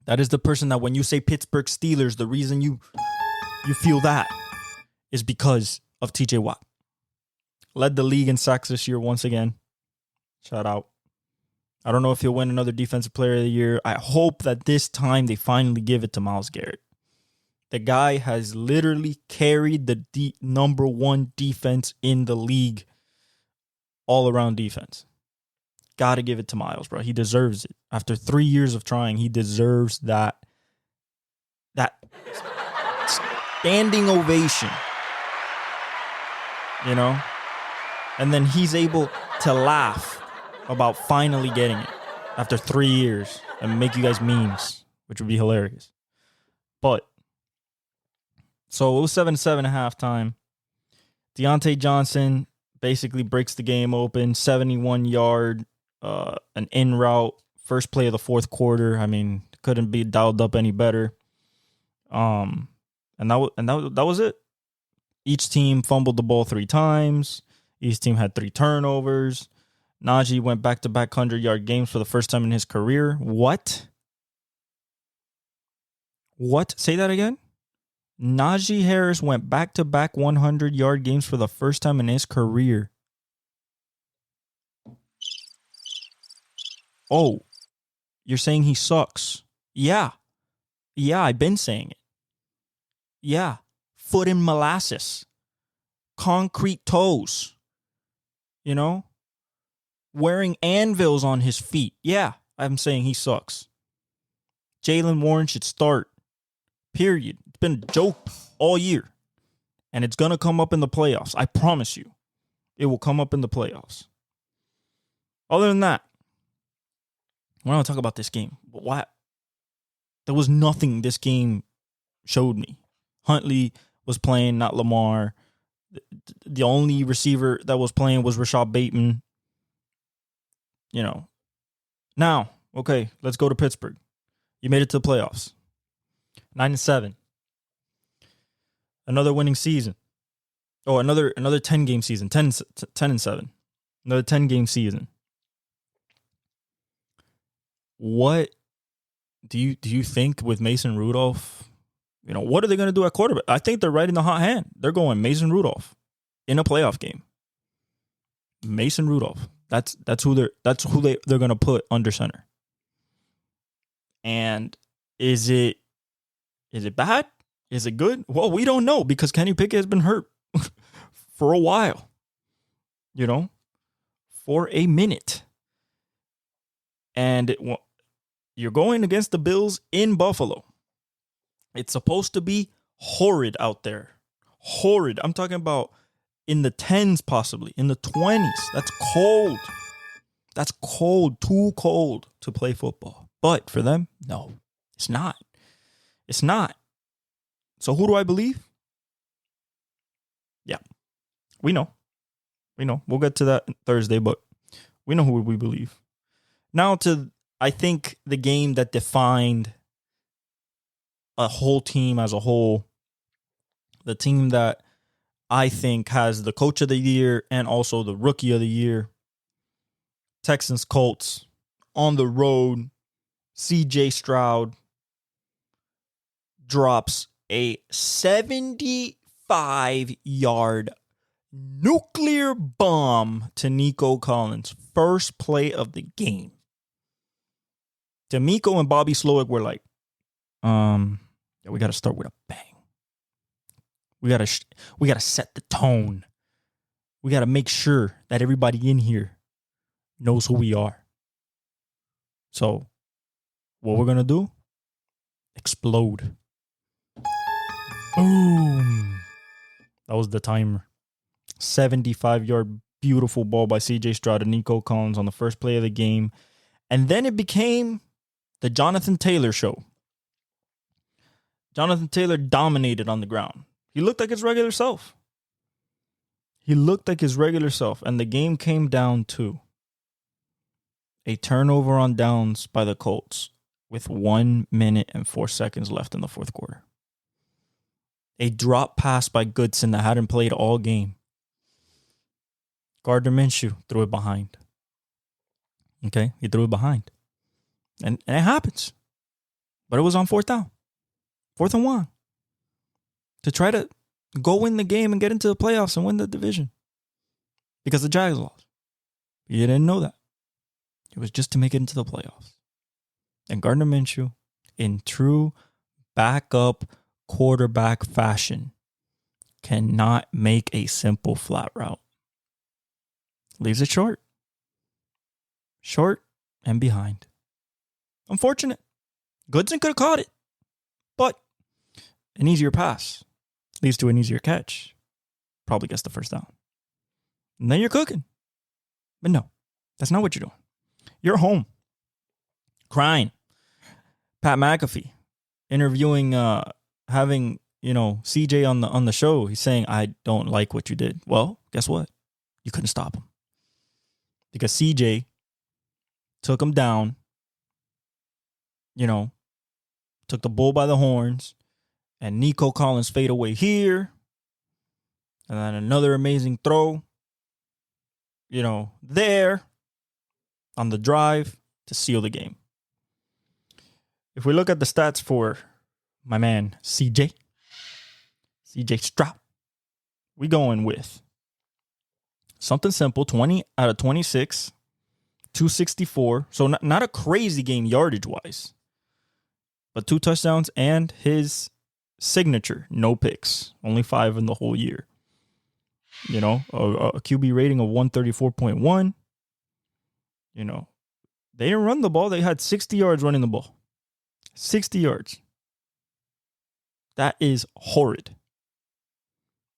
That is the person that when you say Pittsburgh Steelers, the reason you feel that is because of TJ Watt. Led the league in sacks this year once again. Shout out. I don't know if he'll win another Defensive Player of the Year. I hope that this time they finally give it to Myles Garrett. The guy has literally carried the number one defense in the league. All around defense. Got to give it to Myles, bro. He deserves it. After 3 years of trying, he deserves that standing ovation. You know? And then he's able to laugh about finally getting it after 3 years and make you guys memes, which would be hilarious. But, so it was 7-7 at halftime. Deontay Johnson basically breaks the game open, 71-yard, an in route, first play of the fourth quarter. I mean, couldn't be dialed up any better. And that was it. Each team fumbled the ball 3 times. Each team had 3 turnovers. Najee went back-to-back 100-yard games for the first time in his career. What? Say that again? Najee Harris went back-to-back 100-yard games for the first time in his career. Oh, you're saying he sucks? Yeah, I've been saying it. Yeah, foot in molasses. Concrete toes. You know? Wearing anvils on his feet. Yeah, I'm saying he sucks. Jaylen Warren should start. Period. It's been a joke all year. And it's going to come up in the playoffs. I promise you. It will come up in the playoffs. Other than that, I want to talk about this game. But why? There was nothing this game showed me. Huntley was playing, not Lamar. The only receiver that was playing was Rashad Bateman. You know. Now, okay, let's go to Pittsburgh. You made it to the playoffs. 9-7. Another winning season. Oh, another 10-game season. 10-7. Another 10-game season. What do you think with Mason Rudolph? You know, what are they going to do at quarterback? I think they're right in the hot hand. They're going Mason Rudolph in a playoff game. Mason Rudolph. That's who they're going to put under center. And is it bad? Is it good? Well, we don't know because Kenny Pickett has been hurt for a while. You know, for a minute. And you're going against the Bills in Buffalo. It's supposed to be horrid out there. Horrid. I'm talking about in the 10s possibly, in the 20s. That's cold. That's cold. Too cold to play football. But for them, no, it's not. It's not. So who do I believe? Yeah, we know. We'll get to that Thursday, but we know who we believe. Now to, I think, the game that defined a whole team as a whole. The team that I think has the coach of the year and also the rookie of the year. Texans Colts on the road. CJ Stroud drops a 75-yard nuclear bomb to Nico Collins. First play of the game. D'Amico and Bobby Slowick were like, we got to start with a bang. We got to set the tone. We got to make sure that everybody in here knows who we are. So, what we're going to do? Explode. Boom. That was the timer. 75-yard beautiful ball by CJ Stroud and Nico Collins on the first play of the game. And then it became the Jonathan Taylor show. Jonathan Taylor dominated on the ground. He looked like his regular self. And the game came down to a turnover on downs by the Colts with 1 minute and 4 seconds left in the fourth quarter. A drop pass by Goodson that hadn't played all game. Gardner Minshew threw it behind. Okay, he threw it behind. And it happens. But it was on 4th down. 4th and 1. To try to go win the game and get into the playoffs and win the division. because the Jags lost. You didn't know that. It was just to make it into the playoffs. And Gardner Minshew, in true backup quarterback fashion, cannot make a simple flat route. Leaves it short. Short and behind. Unfortunate. Goodson could have caught it. But an easier pass leads to an easier catch. Probably gets the first down. And then you're cooking. But no, that's not what you're doing. You're home. Crying. Pat McAfee interviewing, having, CJ on the show. He's saying, I don't like what you did. Well, guess what? You couldn't stop him. Because CJ took him down, took the bull by the horns, and Nico Collins fade away here. And then another amazing throw, there on the drive to seal the game. If we look at the stats for my man, CJ Stroud, we going with something simple, 20 out of 26, 264. So not a crazy game yardage-wise, but 2 touchdowns and his signature, no picks, only 5 in the whole year. A QB rating of 134.1. They didn't run the ball. They had 60 yards running the ball. 60 yards. That is horrid.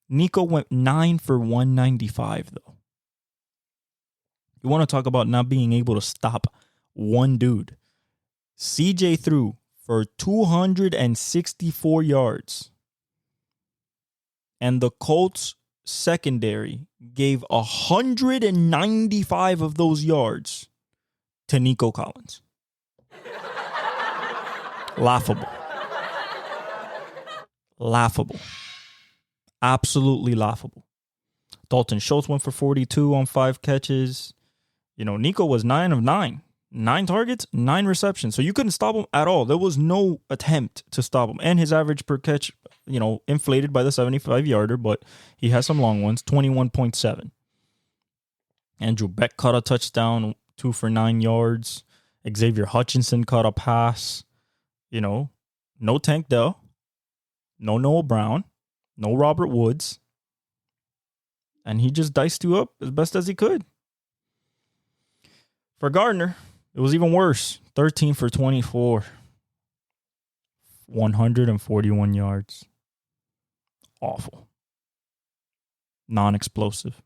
Nico went 9 for 195, though. You want to talk about not being able to stop one dude. CJ threw for 264 yards. And the Colts secondary gave 195 of those yards to Nico Collins. Laughable. Absolutely laughable. Dalton Schultz went for 42 on 5 catches. Nico was 9 of 9. 9 targets, 9 receptions. So you couldn't stop him at all. There was no attempt to stop him. And his average per catch, inflated by the 75-yarder, but he has some long ones, 21.7. Andrew Beck caught a touchdown, 2 for 9 yards. Xavier Hutchinson caught a pass. No Tank Dell. No Noah Brown. No Robert Woods. And he just diced you up as best as he could. For Gardner, it was even worse. 13 for 24. 141 yards. Awful. Non-explosive.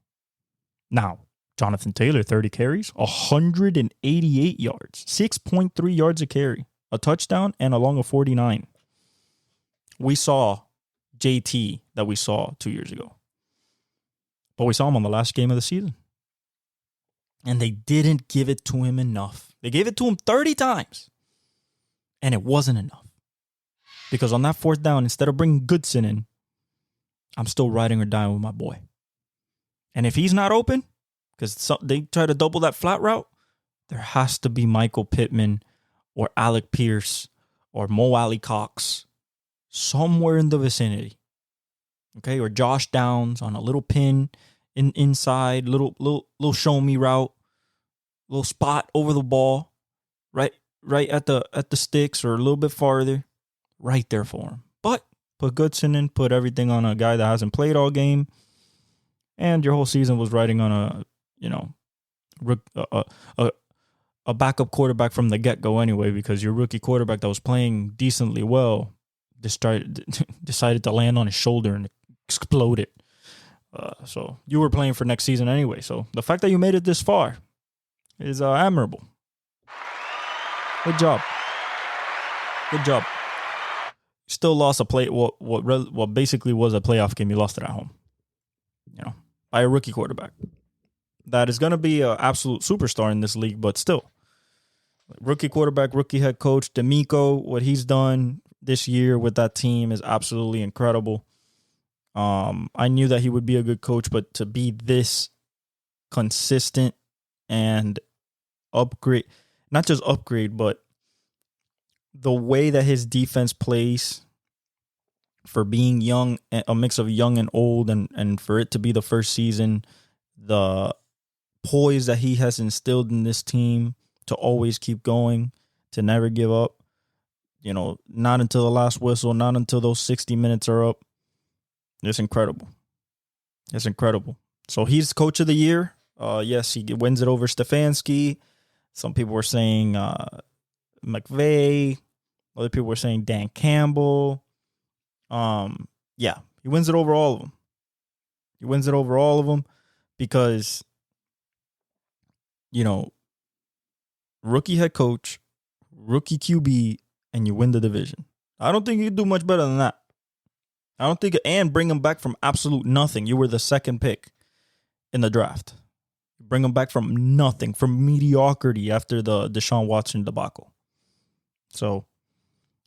Now, Jonathan Taylor, 30 carries, 188 yards. 6.3 yards a carry. A touchdown and a long of 49. We saw JT that we saw 2 years ago. But we saw him on the last game of the season. And they didn't give it to him enough. They gave it to him 30 times. And it wasn't enough. Because on that 4th down, instead of bringing Goodson in, I'm still riding or dying with my boy. And if he's not open, because they try to double that flat route, there has to be Michael Pittman or Alec Pierce or Mo Alley Cox somewhere in the vicinity. Okay, or Josh Downs on a little pin inside, little show me route, little spot over the ball, right at the sticks or a little bit farther, right there for him. But put Goodson in, put everything on a guy that hasn't played all game, and your whole season was riding on a backup quarterback from the get-go anyway, because your rookie quarterback that was playing decently well decided to land on his shoulder and explode it. So you were playing for next season anyway. So the fact that you made it this far is admirable. Good job. Still lost what basically was a playoff game. You lost it at home, by a rookie quarterback that is going to be an absolute superstar in this league, but still. Rookie quarterback, rookie head coach, DeMeco, what he's done this year with that team is absolutely incredible. I knew that he would be a good coach, but to be this consistent and upgrade, not just upgrade, but the way that his defense plays for being young, a mix of young and old, and for it to be the first season the poise that he has instilled in this team to always keep going, to never give up. Not until the last whistle, not until those 60 minutes are up. It's incredible. It's incredible. So he's coach of the year. Yes, he wins it over Stefanski. Some people were saying McVay. Other people were saying Dan Campbell. Yeah, he wins it over all of them. He wins it over all of them because, rookie head coach, rookie QB, and you win the division. I don't think you can do much better than that. I don't think, and bring him back from absolute nothing. You were the second pick in the draft. Bring him back from nothing, from mediocrity after the Deshaun Watson debacle. So,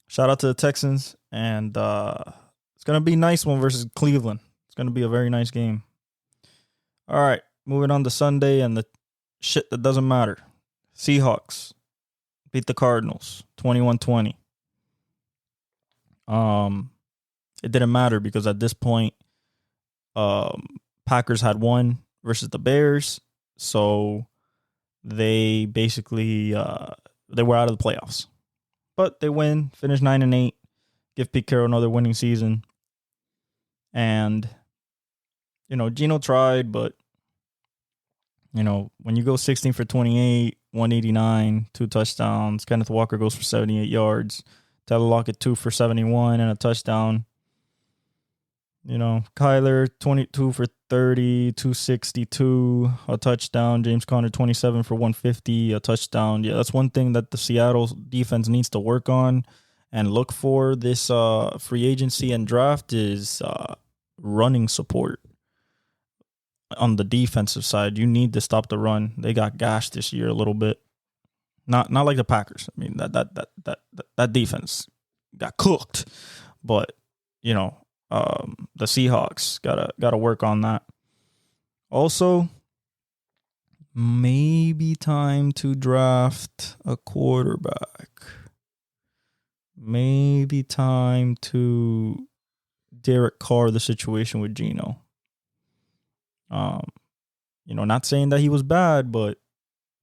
shout out to the Texans, and it's going to be a nice one versus Cleveland. It's going to be a very nice game. All right, moving on to Sunday and the shit that doesn't matter. Seahawks beat the Cardinals 21-20. It didn't matter because at this point, Packers had won versus the Bears, so they basically they were out of the playoffs. But they win, finish 9-8, give Pete Carroll another winning season. And Geno tried, but when you go 16 for 28, 189, 2 touchdowns, Kenneth Walker goes for 78 yards, Tyler Lockett 2 for 71 and a touchdown. Kyler 22 for 30, 262, a touchdown. James Conner 27 for 150, a touchdown. Yeah, that's one thing that the Seattle defense needs to work on and look for this free agency and draft is running support. On the defensive side, you need to stop the run. They got gashed this year a little bit. Not like the Packers. I mean that defense got cooked, but the Seahawks gotta work on that. Also, maybe time to draft a quarterback. Maybe time to Derek Carr the situation with Geno. Not saying that he was bad, but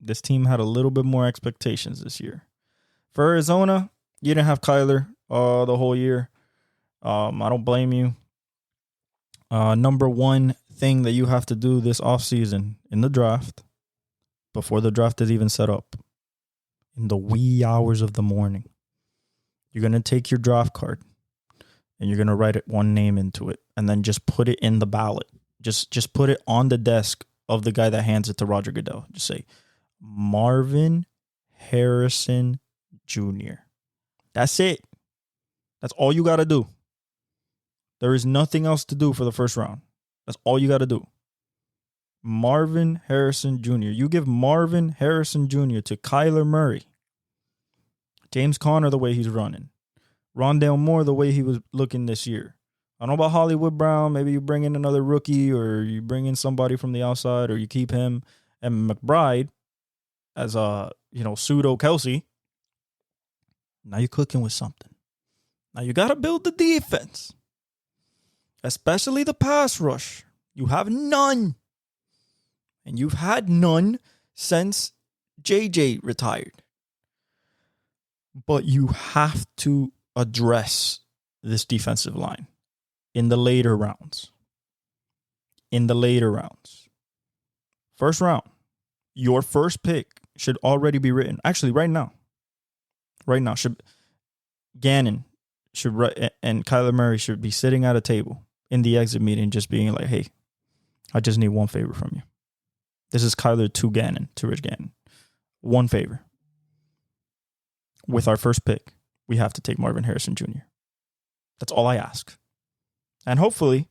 this team had a little bit more expectations this year. For Arizona, you didn't have Kyler the whole year. I don't blame you. Number one thing that you have to do this offseason in the draft, before the draft is even set up, in the wee hours of the morning, you're going to take your draft card and you're going to write one name into it and then just put it in the ballot. Just put it on the desk of the guy that hands it to Roger Goodell. Just say, Marvin Harrison Jr. That's it. That's all you got to do. There is nothing else to do for the first round. That's all you got to do. Marvin Harrison Jr. You give Marvin Harrison Jr. to Kyler Murray. James Conner the way he's running. Rondale Moore the way he was looking this year. I don't know about Hollywood Brown. Maybe you bring in another rookie or you bring in somebody from the outside or you keep him and McBride as a, pseudo Kelsey. Now you're cooking with something. Now you got to build the defense, especially the pass rush. You have none. And you've had none since JJ retired. But you have to address this defensive line. In the later rounds. First round. Your first pick should already be written. Actually, right now. Gannon should and Kyler Murray should be sitting at a table in the exit meeting just being like, hey, I just need one favor from you. This is Kyler to Rich Gannon. One favor. With our first pick, we have to take Marvin Harrison Jr. That's all I ask. And hopefully,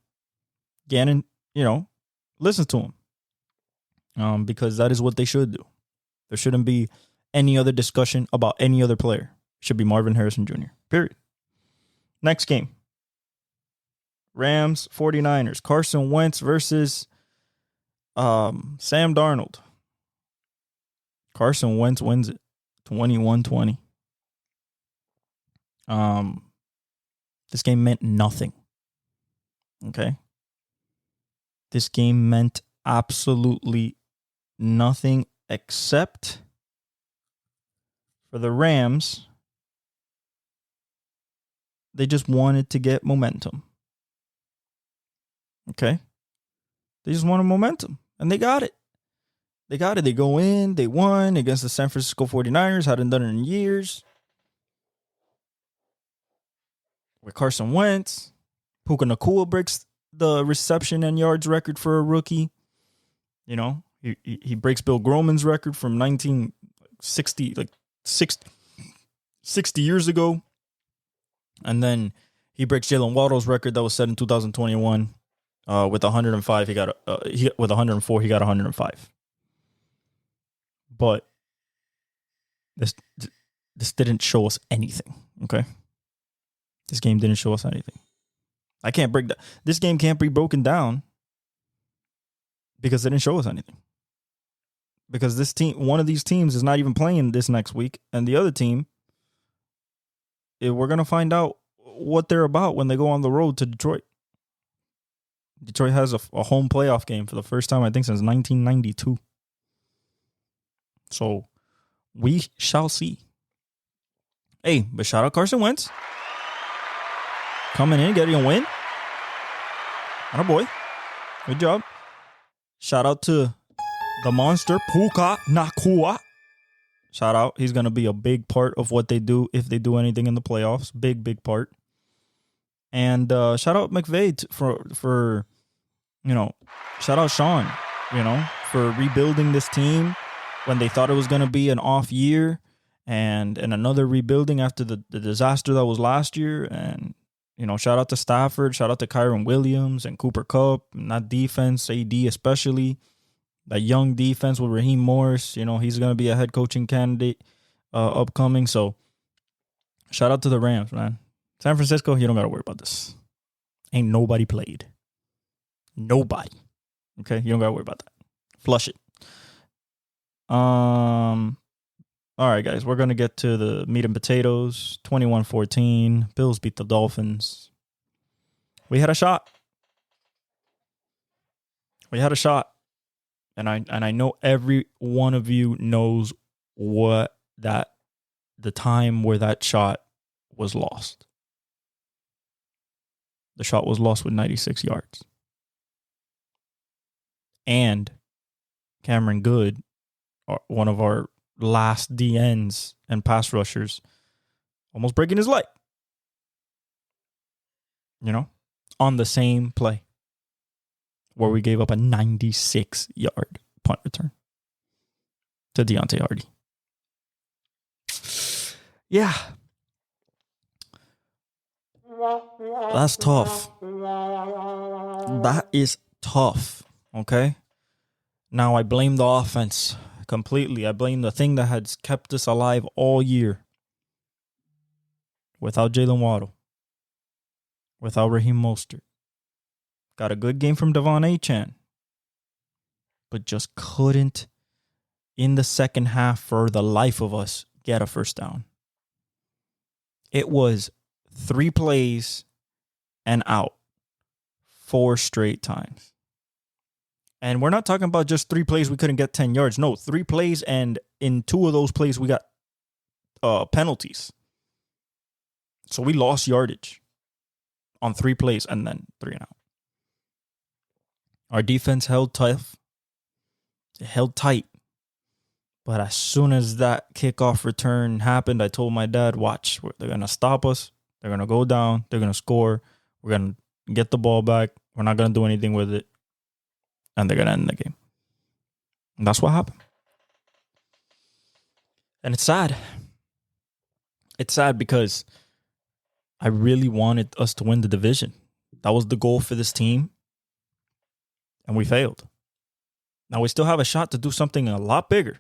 Gannon, listens to him. Because that is what they should do. There shouldn't be any other discussion about any other player. It should be Marvin Harrison Jr. Period. Next game. Rams, 49ers. Carson Wentz versus Sam Darnold. Carson Wentz wins it. 21-20. This game meant nothing. Okay? This game meant absolutely nothing except for the Rams. They just wanted to get momentum. Okay? They just wanted momentum, and they got it. They got it. They go in. They won against the San Francisco 49ers. Hadn't done it in years. With Carson Wentz. Puka Nacua breaks the reception and yards record for a rookie. You know, he breaks Bill Groman's record from 1960, 60 years ago. And then he breaks Jalen Waddle's record that was set in 2021. With 105, with 104, he got 105. But this didn't show us anything, okay? This game didn't show us anything. I can't break that. This game can't be broken down because it didn't show us anything. Because this team, one of these teams is not even playing this next week, and the other team, we're going to find out what they're about when they go on the road to Detroit. Detroit has a home playoff game for the first time, I think, since 1992. So we shall see. Hey, but shout out Carson Wentz. Coming in, getting a win. Atta boy. Good job. Shout out to the monster, Puka Nacua. Shout out. He's going to be a big part of what they do if they do anything in the playoffs. Big part. And shout out McVay for shout out Sean, for rebuilding this team when they thought it was going to be an off year and another rebuilding after the disaster that was last year. And, shout out to Stafford, shout out to Kyron Williams and Cooper Kupp, and that defense, AD especially, that young defense with Raheem Morris. He's going to be a head coaching candidate upcoming. So shout out to the Rams, man. San Francisco, you don't got to worry about this. Ain't nobody played. Nobody. Okay? You don't got to worry about that. Flush it. All right, guys. We're going to get to the meat and potatoes. 21-14. Bills beat the Dolphins. We had a shot. And I know every one of you knows the time where that shot was lost. The shot was lost with 96 yards. And Cameron Good, one of our last DNs and pass rushers, almost breaking his leg. On the same play where we gave up a 96-yard punt return to Deontay Hardy. Yeah. That's tough. That is tough. Okay? Now I blame the offense completely. I blame the thing that has kept us alive all year. Without Jalen Waddle. Without Raheem Mostert. Got a good game from Devon Achane. But just couldn't, in the second half, for the life of us, get a first down. It was 3 plays and out 4 straight times. And we're not talking about just 3 plays we couldn't get 10 yards. No, 3 plays, and in 2 of those plays we got penalties. So we lost yardage on 3 plays and then 3 and out. Our defense held tough. It held tight. But as soon as that kickoff return happened, I told my dad, watch, they're going to stop us. They're going to go down. They're going to score. We're going to get the ball back. We're not going to do anything with it. And they're going to end the game. And that's what happened. And it's sad. It's sad because I really wanted us to win the division. That was the goal for this team. And we failed. Now we still have a shot to do something a lot bigger.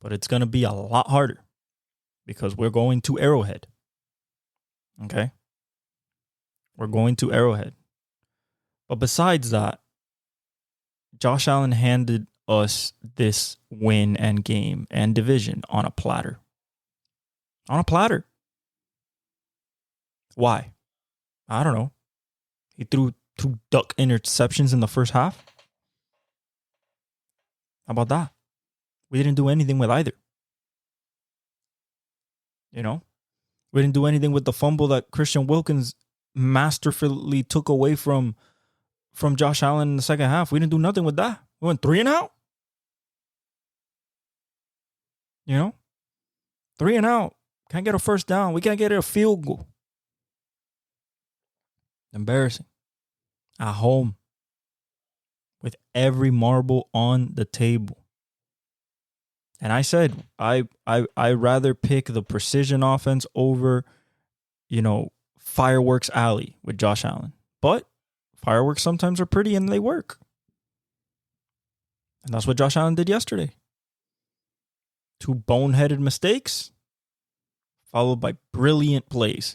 But it's going to be a lot harder. Because we're going to Arrowhead. Okay? We're going to Arrowhead. But besides that, Josh Allen handed us this win and game and division on a platter. On a platter. Why? I don't know. He threw 2 duck interceptions in the first half. about that? We didn't do anything with either. You know? We didn't do anything with the fumble that Christian Wilkins masterfully took away from Josh Allen in the second half. We didn't do nothing with that. We went 3 and out. You know? 3 and out. Can't get a first down. We can't get a field goal. Embarrassing. At home. With every marble on the table. And I said, I rather pick the precision offense over, Fireworks Alley with Josh Allen. But fireworks sometimes are pretty and they work. And that's what Josh Allen did yesterday. 2 boneheaded mistakes, followed by brilliant plays.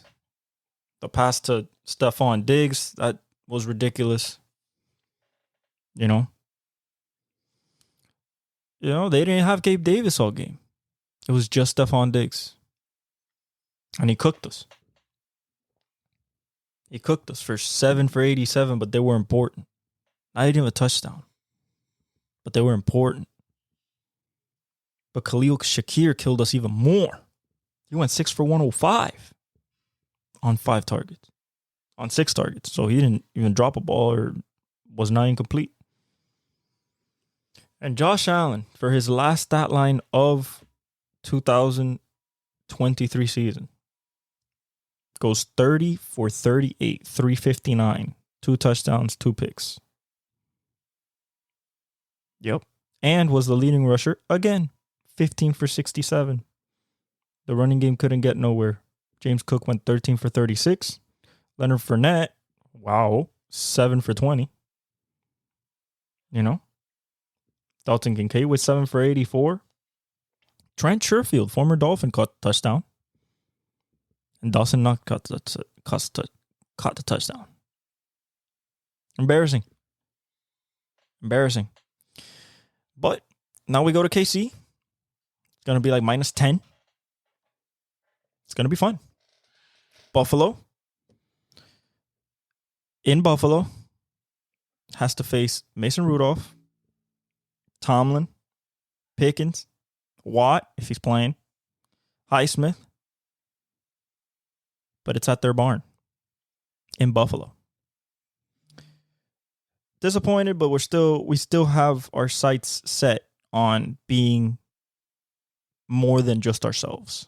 The pass to Stephon Diggs, that was ridiculous. They didn't have Gabe Davis all game. It was just Stephon Diggs. And he cooked us. He cooked us for 7 for 87, but they were important. Not even a touchdown. But they were important. But Khalil Shakir killed us even more. He went 6 for 105 on 5 targets. On 6 targets. So he didn't even drop a ball or was not incomplete. And Josh Allen, for his last stat line of 2023 season, goes 30 for 38, 359, 2 touchdowns, 2 picks. Yep. And was the leading rusher again, 15 for 67. The running game couldn't get nowhere. James Cook went 13 for 36. Leonard Fournette, 7 for 20. Dalton Kincaid with 7 for 84. Trent Sherfield, former Dolphin, caught the touchdown. And Dawson Knox caught the touchdown. Embarrassing. But now we go to KC. It's going to be like -10. It's going to be fun. Buffalo. In Buffalo. Has to face Mason Rudolph, Tomlin, Pickens, Watt, if he's playing, Highsmith. But it's at their barn in Buffalo. Disappointed, but we still have our sights set on being more than just ourselves.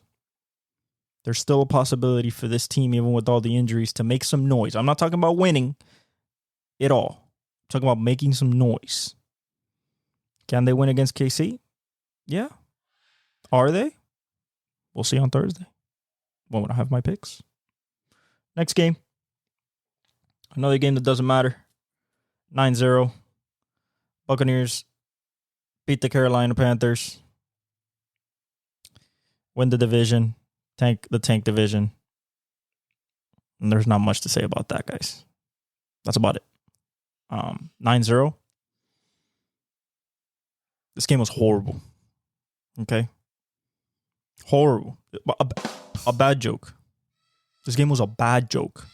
There's still a possibility for this team, even with all the injuries, to make some noise. I'm not talking about winning it all. I'm talking about making some noise. Can they win against KC? Yeah. Are they? We'll see on Thursday when I have my picks. Next game. Another game that doesn't matter. 9-0. Buccaneers beat the Carolina Panthers. Win the division. The tank division. And there's not much to say about that, guys. That's about it. 9-0. This game was horrible. Okay? Horrible. A bad joke. This game was a bad joke.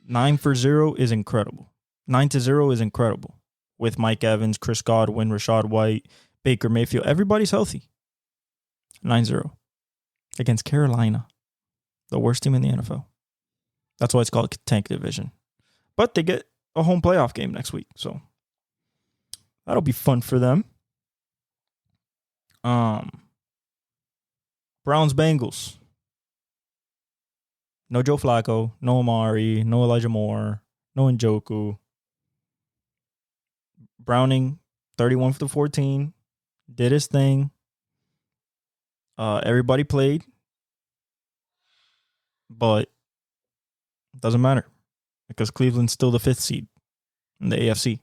9-0 is incredible. 9-0 is incredible. With Mike Evans, Chris Godwin, Rachaad White, Baker Mayfield. Everybody's healthy. 9-0. Against Carolina. The worst team in the NFL. That's why it's called tank division. But they get a home playoff game next week. So that'll be fun for them. Browns Bengals. No Joe Flacco, no Amari, no Elijah Moore, no Njoku. Browning, 31 for 14, did his thing. Everybody played, but it doesn't matter because Cleveland's still the 5th seed in the AFC.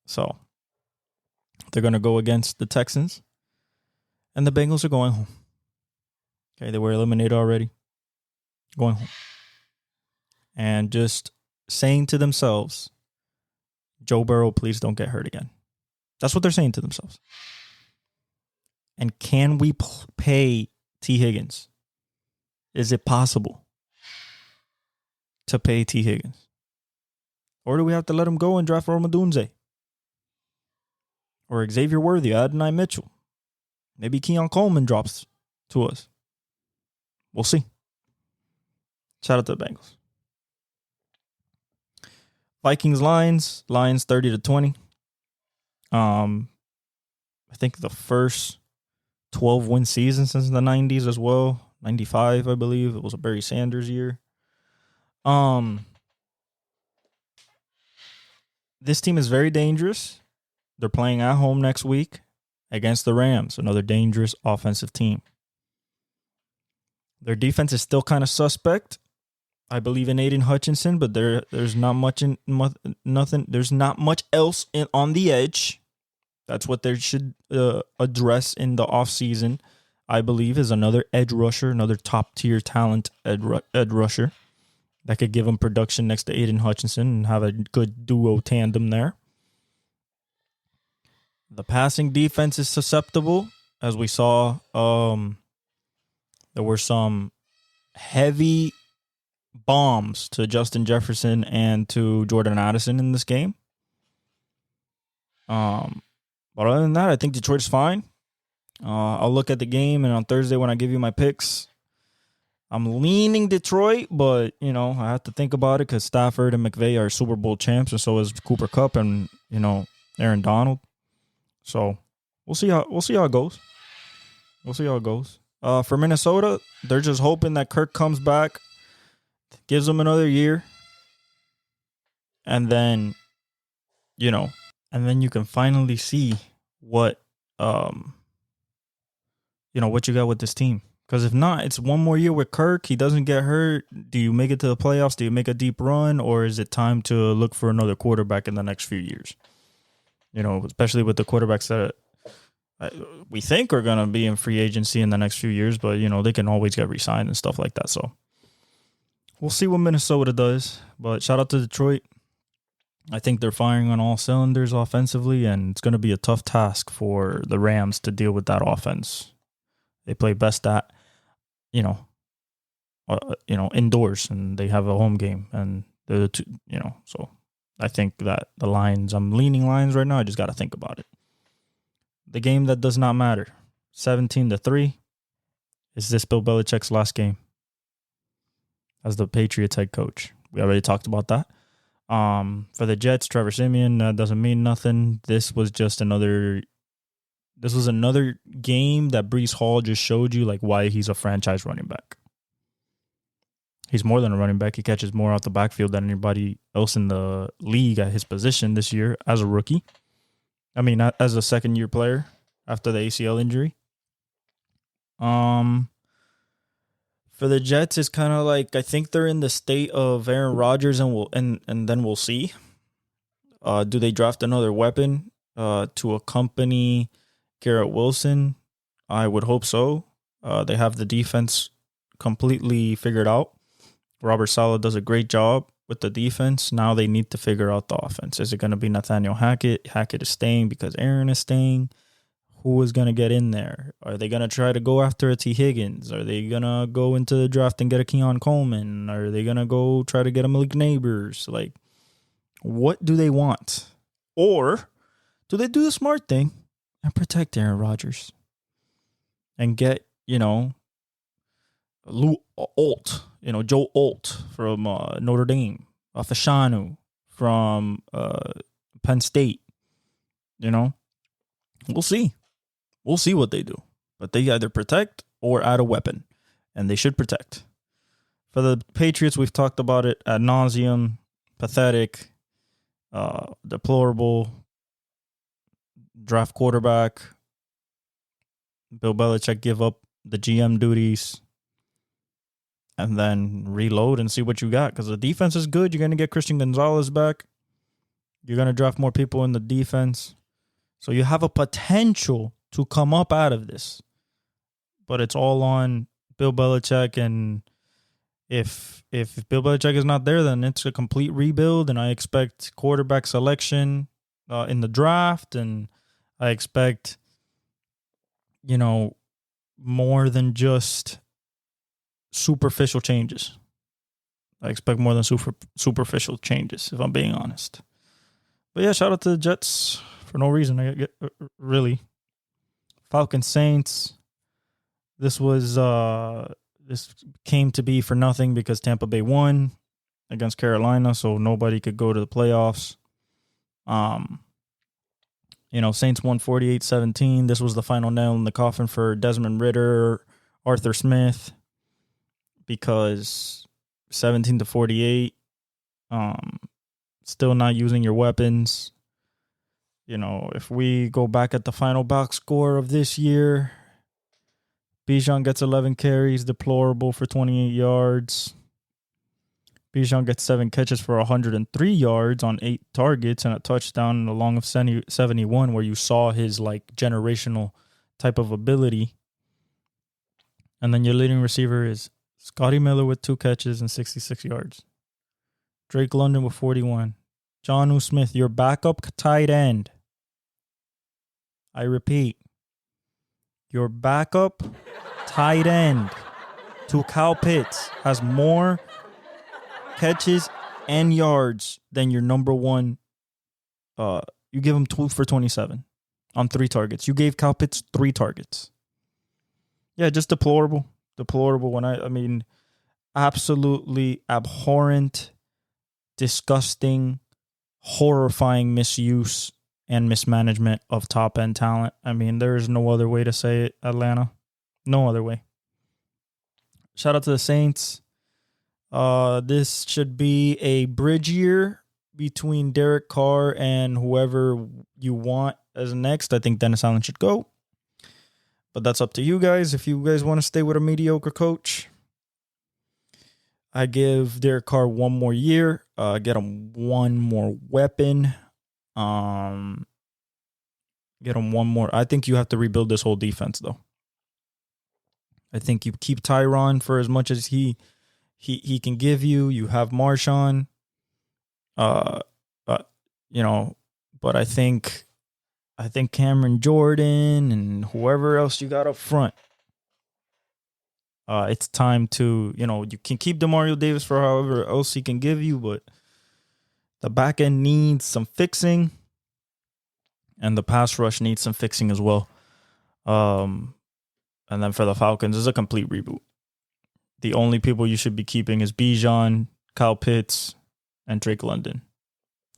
So they're going to go against the Texans, and the Bengals are going home. Okay, they were eliminated already. Going home. And just saying to themselves, Joe Burrow, please don't get hurt again. That's what they're saying to themselves. And can we pay T. Higgins? Is it possible to pay T. Higgins? Or do we have to let him go and draft Rome Odunze? or Xavier Worthy, Adonai Mitchell. Maybe Keon Coleman drops to us. We'll see. Shout out to the Bengals. Vikings Lions 30-20. I think the first 12-win season since the 90s as well. 95, I believe. It was a Barry Sanders year. This team is very dangerous. They're playing at home next week against the Rams, another dangerous offensive team. Their defense is still kind of suspect. I believe in Aiden Hutchinson, but there's not much nothing. There's not much else on the edge. That's what they should address in the offseason, I believe, is another edge rusher, another top-tier talent edge rusher that could give them production next to Aiden Hutchinson and have a good duo tandem there. The passing defense is susceptible. As we saw, there were some heavy bombs to Justin Jefferson and to Jordan Addison in this game. But other than that, I think Detroit's fine. I'll look at the game, and on Thursday when I give you my picks, I'm leaning Detroit, but, I have to think about it because Stafford and McVay are Super Bowl champs, and so is Cooper Kupp and, Aaron Donald. So we'll see how it goes. We'll see how it goes. For Minnesota, they're just hoping that Kirk comes back, gives them another year, and then, and then you can finally see what, what you got with this team. Because if not, it's one more year with Kirk. He doesn't get hurt. Do you make it to the playoffs? Do you make a deep run? Or is it time to look for another quarterback in the next few years? Especially with the quarterbacks that we think are going to be in free agency in the next few years. But, they can always get re-signed and stuff like that. So we'll see what Minnesota does. But shout out to Detroit. I think they're firing on all cylinders offensively, and it's going to be a tough task for the Rams to deal with that offense. They play best at, indoors, and they have a home game, and they're the two, so I think that the Lions, I'm leaning Lions right now. I just got to think about it. The game that does not matter, 17-3, is this Bill Belichick's last game as the Patriots head coach. We already talked about that. For the Jets, Trevor Siemian, that doesn't mean nothing. This was another game that Breece Hall just showed you, why he's a franchise running back. He's more than a running back. He catches more out the backfield than anybody else in the league at his position this year as a rookie. I mean, as a second-year player after the ACL injury. For the Jets, it's kind of I think they're in the state of Aaron Rodgers, and then we'll see. Do they draft another weapon to accompany Garrett Wilson? I would hope so. They have the defense completely figured out. Robert Saleh does a great job with the defense. Now they need to figure out the offense. Is it going to be Nathaniel Hackett? Hackett is staying because Aaron is staying. Who is going to get in there? Are they going to try to go after a T. Higgins? Are they going to go into the draft and get a Keon Coleman? Are they going to go try to get a Malik Neighbors? What do they want? Or do they do the smart thing and protect Aaron Rodgers and get, Lou Alt, Joe Alt from Notre Dame, Fashanu from Penn State, We'll see. We'll see what they do. But they either protect or add a weapon, and they should protect. For the Patriots, we've talked about it ad nauseum, pathetic, deplorable, draft quarterback, Bill Belichick give up the GM duties, and then reload and see what you got. Because the defense is good. You're going to get Christian Gonzalez back. You're going to draft more people in the defense. So you have a potential to come up out of this. But it's all on Bill Belichick. And if Bill Belichick is not there, then it's a complete rebuild. And I expect quarterback selection in the draft. And I expect, more than just superficial changes. I expect more than superficial changes, if I'm being honest. But yeah, shout out to the Jets for no reason. Really. Falcons Saints. This came to be for nothing because Tampa Bay won against Carolina, so nobody could go to the playoffs. Saints won 48-17. This was the final nail in the coffin for Desmond Ridder, Arthur Smith, because 17-48, still not using your weapons. If we go back at the final box score of this year, Bijan gets 11 carries, deplorable for 28 yards. Bijan gets 7 catches for 103 yards on 8 targets and a touchdown along of 71, where you saw his generational type of ability. And then your leading receiver is Scotty Miller with 2 catches and 66 yards. Drake London with 41. Jonnu Smith, your backup tight end. I repeat, your backup tight end to Kyle Pitts has more catches and yards than your number one. You give him 2 for 27 on 3 targets. You gave Kyle Pitts 3 targets. Yeah, just deplorable. Deplorable. Absolutely abhorrent, disgusting, horrifying misuse and mismanagement of top-end talent. There is no other way to say it, Atlanta. No other way. Shout out to the Saints. This should be a bridge year between Derek Carr and whoever you want as next. I think Dennis Allen should go. But that's up to you guys. If you guys want to stay with a mediocre coach, I give Derek Carr 1 more year. Get him 1 more weapon. Get him 1 more. I think you have to rebuild this whole defense, though. I think you keep Tyron for as much as he can give you. You have Marshawn. But I think Cameron Jordan and whoever else you got up front. It's time to, you can keep Demario Davis for however else he can give you, but the back end needs some fixing, and the pass rush needs some fixing as well. And then for the Falcons, it's a complete reboot. The only people you should be keeping is Bijan, Kyle Pitts, and Drake London.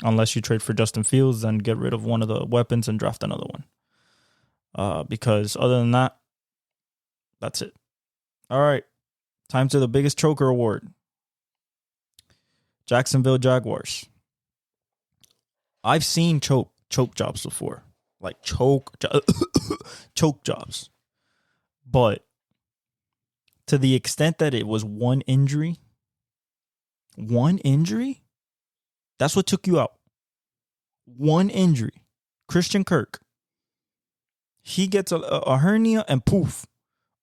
Unless you trade for Justin Fields, then get rid of one of the weapons and draft another one. Because other than that, that's it. All right. Time to the biggest choker award. Jacksonville Jaguars. I've seen choke jobs before. Choke jobs. But to the extent that it was one injury, that's what took you out. One injury. Christian Kirk. He gets a hernia and poof.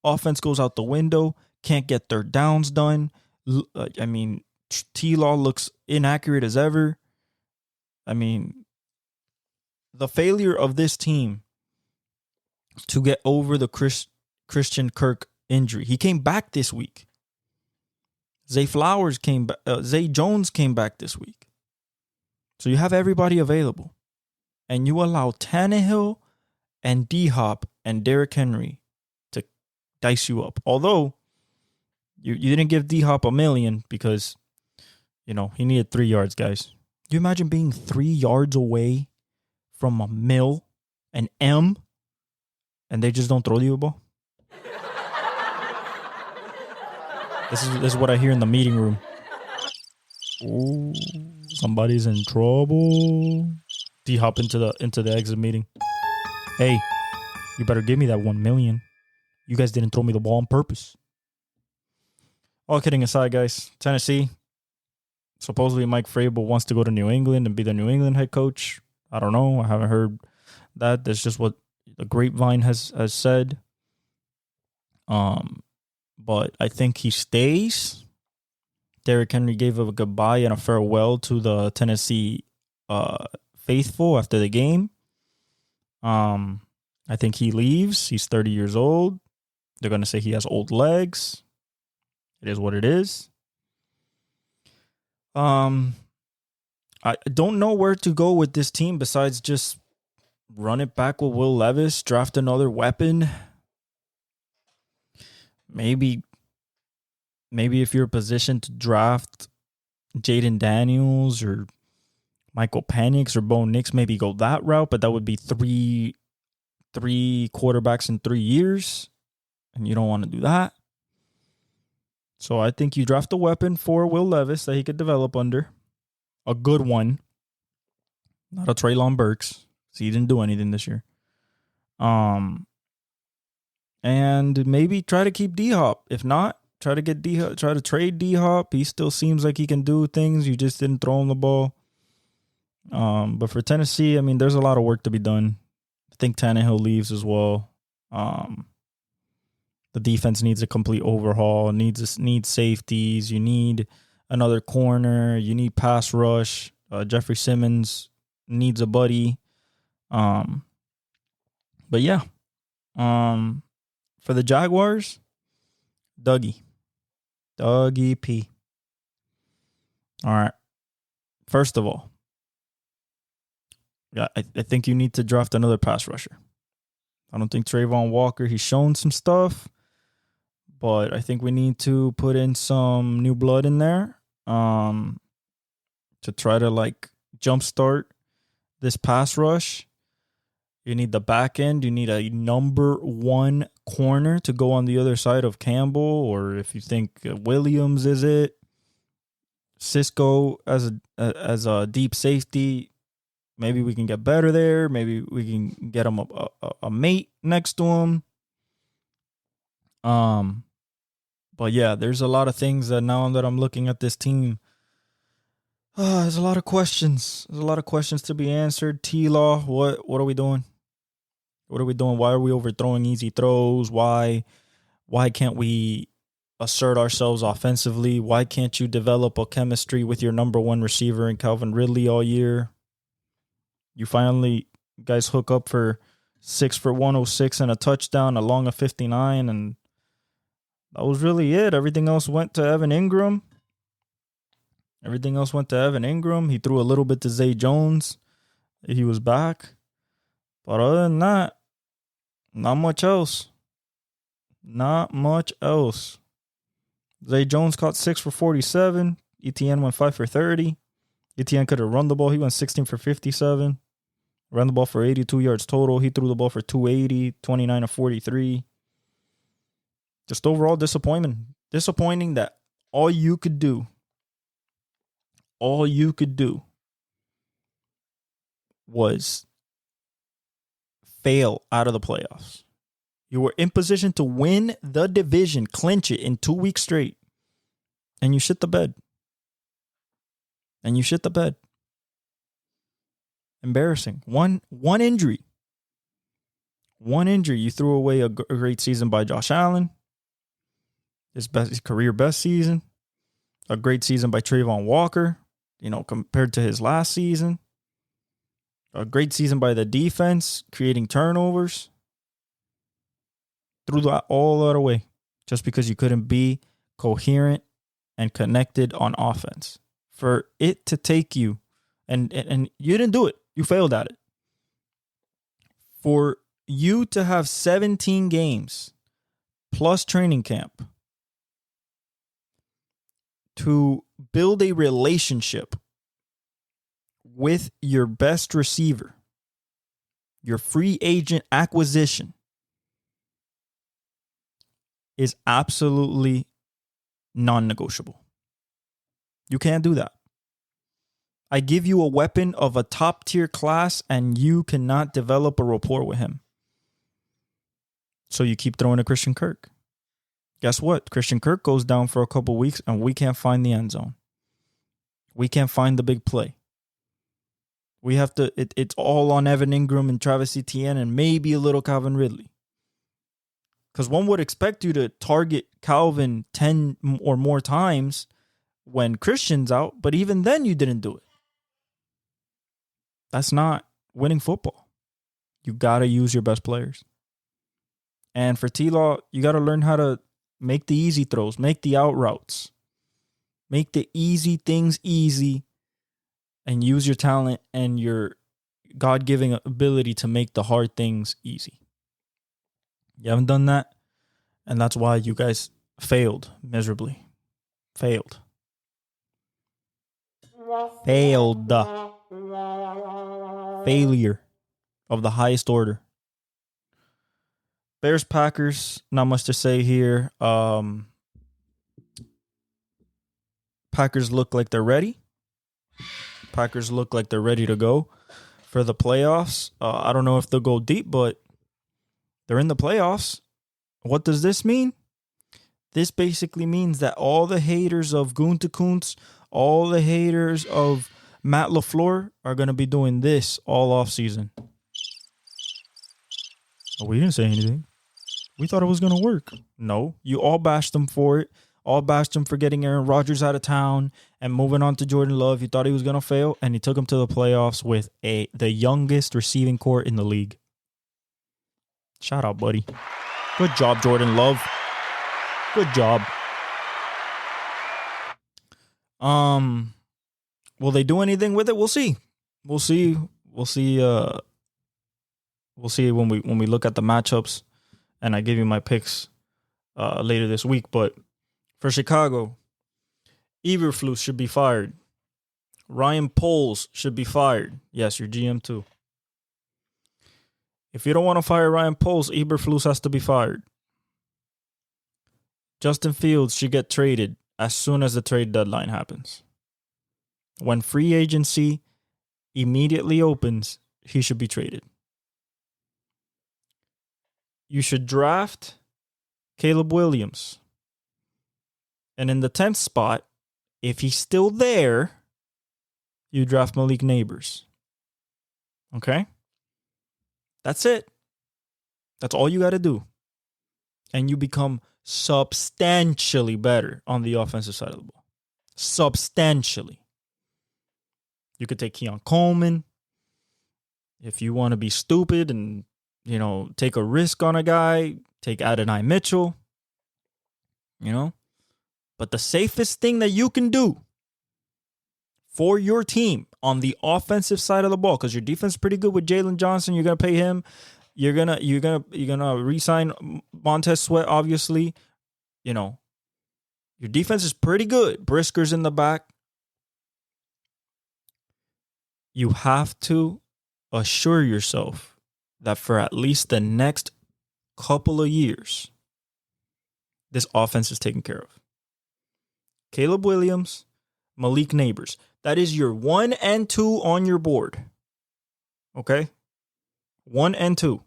Offense goes out the window. Can't get third downs done. T-Law looks inaccurate as ever. The failure of this team to get over the Christian Kirk injury. He came back this week. Zay Jones came back this week. So you have everybody available. And you allow Tannehill and D-Hop and Derrick Henry to dice you up. Although, you didn't give D-Hop $1 million because, he needed 3 yards, guys. You imagine being 3 yards away from $1 million, an M, and they just don't throw you a ball? This is what I hear in the meeting room. Ooh, somebody's in trouble. D-Hop into the exit meeting. Hey, you better give me that $1 million. You guys didn't throw me the ball on purpose. All kidding aside, guys. Tennessee. Supposedly Mike Vrabel wants to go to New England and be the New England head coach. I don't know. I haven't heard that. That's just what the grapevine has said. But I think he stays. Derrick Henry gave a goodbye and a farewell to the Tennessee faithful after the game. I think he leaves. He's 30 years old. They're going to say he has old legs. It is what it is. I don't know where to go with this team besides just run it back with Will Levis, draft another weapon. Maybe if you're positioned to draft Jaden Daniels or Michael Penix or Bo Nix, maybe go that route, but that would be three quarterbacks in 3 years, and you don't want to do that. So I think you draft a weapon for Will Levis that he could develop under. A good one. Not a Treylon Burks. So he didn't do anything this year. And maybe try to keep D-Hop. If not, try to trade D-Hop. He still seems like he can do things. You just didn't throw him the ball. But for Tennessee, I mean, there's a lot of work to be done. I think Tannehill leaves as well. The defense needs a complete overhaul. Needs safeties. You need another corner. You need pass rush. Jeffrey Simmons needs a buddy. But yeah. For the Jaguars, Dougie P. All right. First of all, yeah, I think you need to draft another pass rusher. I don't think Trayvon Walker, he's shown some stuff, but I think we need to put in some new blood in there to try to like jumpstart this pass rush. You need the back end. You need a number one corner to go on the other side of Campbell, or if you think Williams is it, Cisco as a deep safety. Maybe we can get better there. Maybe we can get him a mate next to him. But yeah, there's a lot of things that now that I'm looking at this team, there's a lot of questions. There's a lot of questions to be answered. T-Law, what are we doing? What are we doing? Why are we overthrowing easy throws? Why can't we assert ourselves offensively? Why can't you develop a chemistry with your number one receiver in Calvin Ridley all year? You finally guys hook up for 6 for 106 and a touchdown, along a 59, and that was really it. Everything else went to Evan Ingram. He threw a little bit to Zay Jones. He was back. But other than that, not much else. Zay Jones caught 6 for 47. ETN went 5 for 30. ETN could have run the ball. He went 16 for 57. Ran the ball for 82 yards total. He threw the ball for 280, 29 of 43. Just overall disappointment. Disappointing that all you could do was fail out of the playoffs. You were in position to win the division, clinch it in 2 weeks straight, and you shit the bed. Embarrassing. One injury. You threw away a great season by Josh Allen. His career best season. A great season by Trayvon Walker, compared to his last season. A great season by the defense, creating turnovers. Threw all that away just because you couldn't be coherent and connected on offense. For it to take you, and you didn't do it. You failed at it. For you to have 17 games plus training camp to build a relationship with your best receiver, your free agent acquisition, is absolutely non-negotiable. You can't do that. I give you a weapon of a top tier class and you cannot develop a rapport with him. So you keep throwing to Christian Kirk. Guess what? Christian Kirk goes down for a couple weeks and we can't find the end zone. We can't find the big play. We have to, it's all on Evan Ingram and Travis Etienne and maybe a little Calvin Ridley. Because one would expect you to target Calvin 10 or more times when Christian's out, but even then you didn't do it. That's not winning football. You got to use your best players. And for T-Law, you got to learn how to make the easy throws, make the out routes, make the easy things easy, and use your talent and your God-given ability to make the hard things easy. You haven't done that, and that's why you guys failed miserably. Failed. Failure of the highest order. Bears, Packers, not much to say here. Packers look like they're ready. Packers look like they're ready to go for the playoffs. I don't know if they'll go deep, but they're in the playoffs. What does this mean? This basically means that all the haters of Gutekunst, all the haters of Matt LaFleur are going to be doing this all offseason. Oh, we didn't say anything. We thought it was going to work. No, you all bashed them for it. All bashed him for getting Aaron Rodgers out of town and moving on to Jordan Love. You thought he was going to fail, and he took him to the playoffs with the youngest receiving corps in the league. Shout out, buddy. Good job, Jordan Love. Good job. Will they do anything with it? We'll see. We'll see when we look at the matchups, and I give you my picks later this week. But for Chicago, Eberflus should be fired. Ryan Poles should be fired. Yes, your GM too. If you don't want to fire Ryan Poles, Eberflus has to be fired. Justin Fields should get traded as soon as the trade deadline happens. When free agency immediately opens, he should be traded. You should draft Caleb Williams. And in the 10th spot, if he's still there, you draft Malik Nabers. Okay? That's it. That's all you got to do. And you become substantially better on the offensive side of the ball. Substantially. You could take Keon Coleman. If you want to be stupid and, take a risk on a guy, take Adonai Mitchell. But the safest thing that you can do for your team on the offensive side of the ball, because your defense is pretty good with Jalen Johnson, you're gonna pay him. You're gonna re-sign Montez Sweat, obviously. Your defense is pretty good. Brisker's in the back. You have to assure yourself that for at least the next couple of years, this offense is taken care of. Caleb Williams, Malik Nabers. That is your 1 and 2 on your board. Okay? 1 and 2.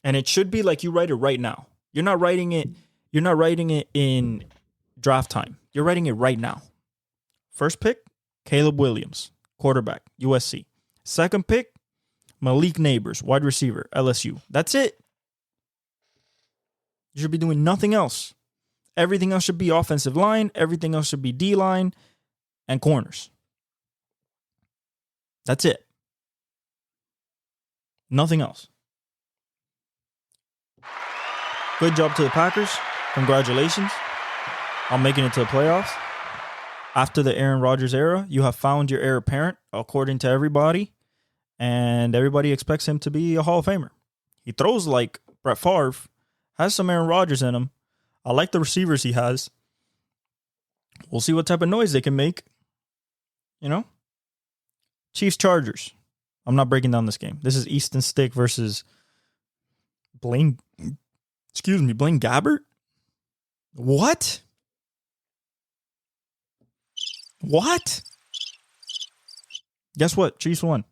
And it should be like you write it right now. You're not writing it in draft time. You're writing it right now. First pick, Caleb Williams, quarterback, USC. Second pick, Malik Nabers, wide receiver, LSU. That's it. You should be doing nothing else. Everything else should be offensive line. Everything else should be D-line and corners. That's it. Nothing else. Good job to the Packers. Congratulations on making it to the playoffs. After the Aaron Rodgers era, you have found your heir apparent, according to everybody, and everybody expects him to be a Hall of Famer. He throws like Brett Favre, has some Aaron Rodgers in him. I like the receivers he has. We'll see what type of noise they can make. Chiefs, Chargers. I'm not breaking down this game. This is Easton Stick versus Blaine Gabbert? What? Guess what? Chiefs won.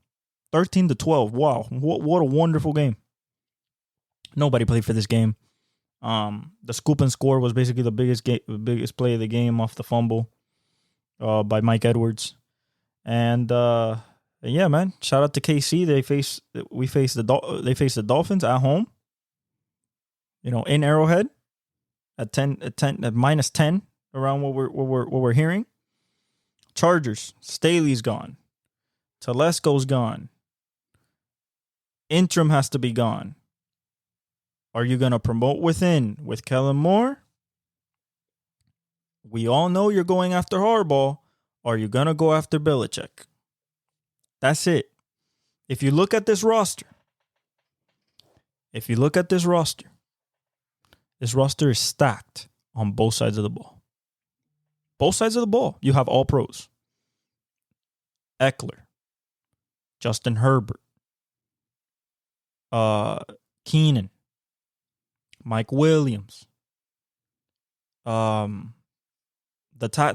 13-12. Wow. What a wonderful game. Nobody played for this game. The scoop and score was basically the biggest play of the game off the fumble by Mike Edwards. And yeah, man, shout out to KC. They faced the Dolphins at home. In Arrowhead at -10 around what we're hearing. Chargers, Staley's gone. Telesco's gone. Interim has to be gone. Are you going to promote within with Kellen Moore? We all know you're going after Harbaugh. Are you going to go after Belichick? That's it. If you look at this roster, this roster is stacked on both sides of the ball. Both sides of the ball. You have all pros. Eckler, Justin Herbert, Keenan, Mike Williams, the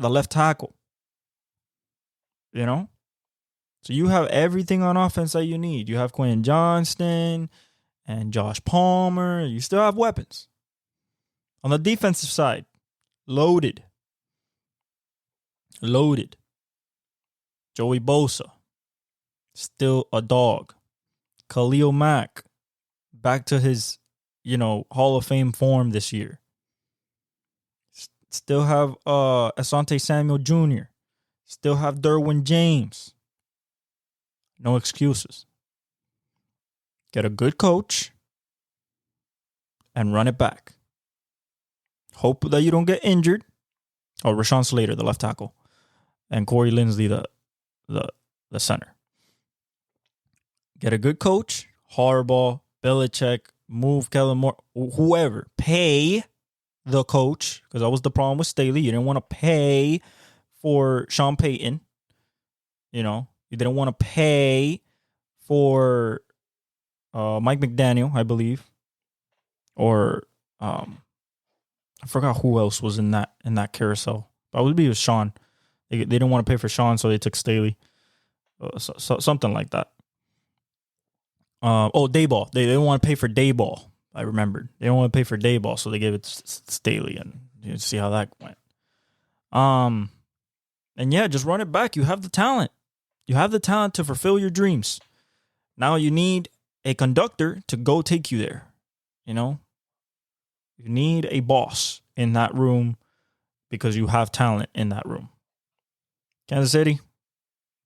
left tackle. You know? So you have everything on offense that you need. You have Quentin Johnston and Josh Palmer. You still have weapons. On the defensive side, loaded. Joey Bosa, still a dog. Khalil Mack, back to his, Hall of Fame form this year. Still have Asante Samuel Jr. Still have Derwin James. No excuses. Get a good coach and run it back. Hope that you don't get injured. Oh, Rashawn Slater, the left tackle, and Corey Linsley, the center. Get a good coach, Harbaugh, Belichick, move Kellen Moore, whoever. Pay the coach, because that was the problem with Staley. You didn't want to pay for Sean Payton. You didn't want to pay for Mike McDaniel, I believe, or I forgot who else was in that carousel. I would be with Sean. They didn't want to pay for Sean, so they took Staley. Something like that. Dayball. They didn't want to pay for Dayball. I remembered. They didn't want to pay for Dayball, so they gave it to Staley, and you see how that went. And yeah, just run it back. You have the talent. You have the talent to fulfill your dreams. Now you need a conductor to go take you there. You need a boss in that room because you have talent in that room. Kansas City,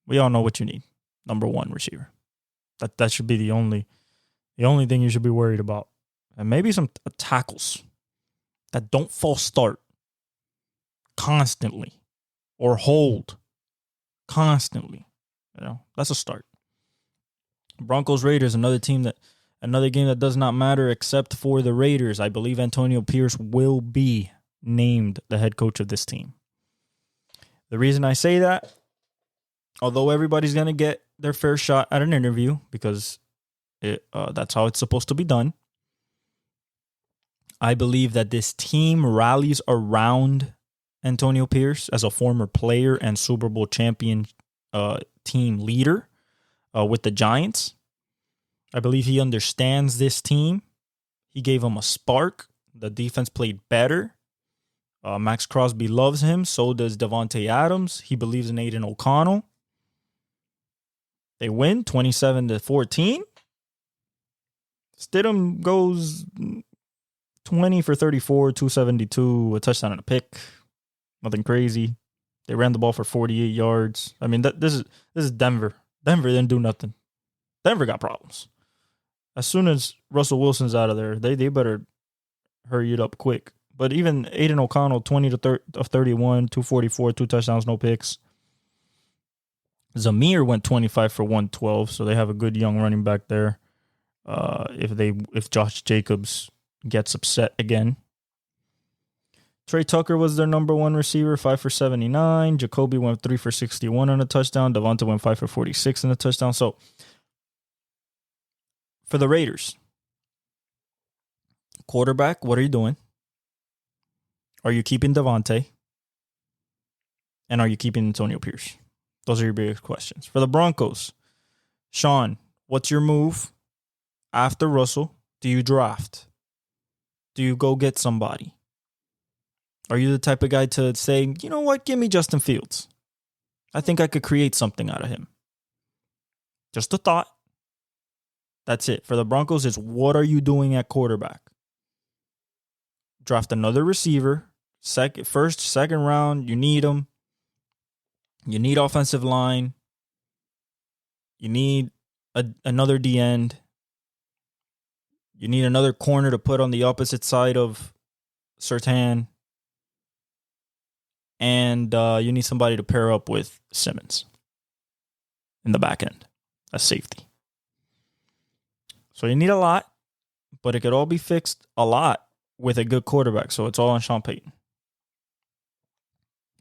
we all know what you need. Number one receiver. That should be the only thing you should be worried about. And maybe some tackles that don't false start constantly or hold constantly. That's a start. Broncos Raiders, another game that does not matter except for the Raiders. I believe Antonio Pierce will be named the head coach of this team. The reason I say that, although everybody's going to get their fair shot at an interview because that's how it's supposed to be done, I believe that this team rallies around Antonio Pierce as a former player and Super Bowl champion team leader with the Giants. I believe he understands this team. He gave them a spark. The defense played better. Max Crosby loves him. So does Devontae Adams. He believes in Aiden O'Connell. They win 27-14. Stidham goes 20 for 34, 272, a touchdown and a pick. Nothing crazy. They ran the ball for 48 yards. I mean, this is Denver. Denver didn't do nothing. Denver got problems. As soon as Russell Wilson's out of there, they better hurry it up quick. But even Aiden O'Connell, 20 of 31, 244, 2 touchdowns, no picks. Zamir went 25 for 112, so they have a good young running back there. If Josh Jacobs gets upset again. Trey Tucker was their number one receiver, 5 for 79. Jacoby went 3 for 61 on a touchdown. Devonta went 5 for 46 on a touchdown. So, for the Raiders, quarterback, what are you doing? Are you keeping Devontae? And are you keeping Antonio Pierce? Those are your biggest questions. For the Broncos, Sean, what's your move after Russell? Do you draft? Do you go get somebody? Are you the type of guy to say, you know what, give me Justin Fields? I think I could create something out of him. Just a thought. That's it. For the Broncos, it's what are you doing at quarterback? Draft another receiver. First, second round, you need them. You need offensive line. You need another D end. You need another corner to put on the opposite side of Surtain. And you need somebody to pair up with Simmons in the back end as safety. So you need a lot, but it could all be fixed a lot with a good quarterback. So it's all on Sean Payton.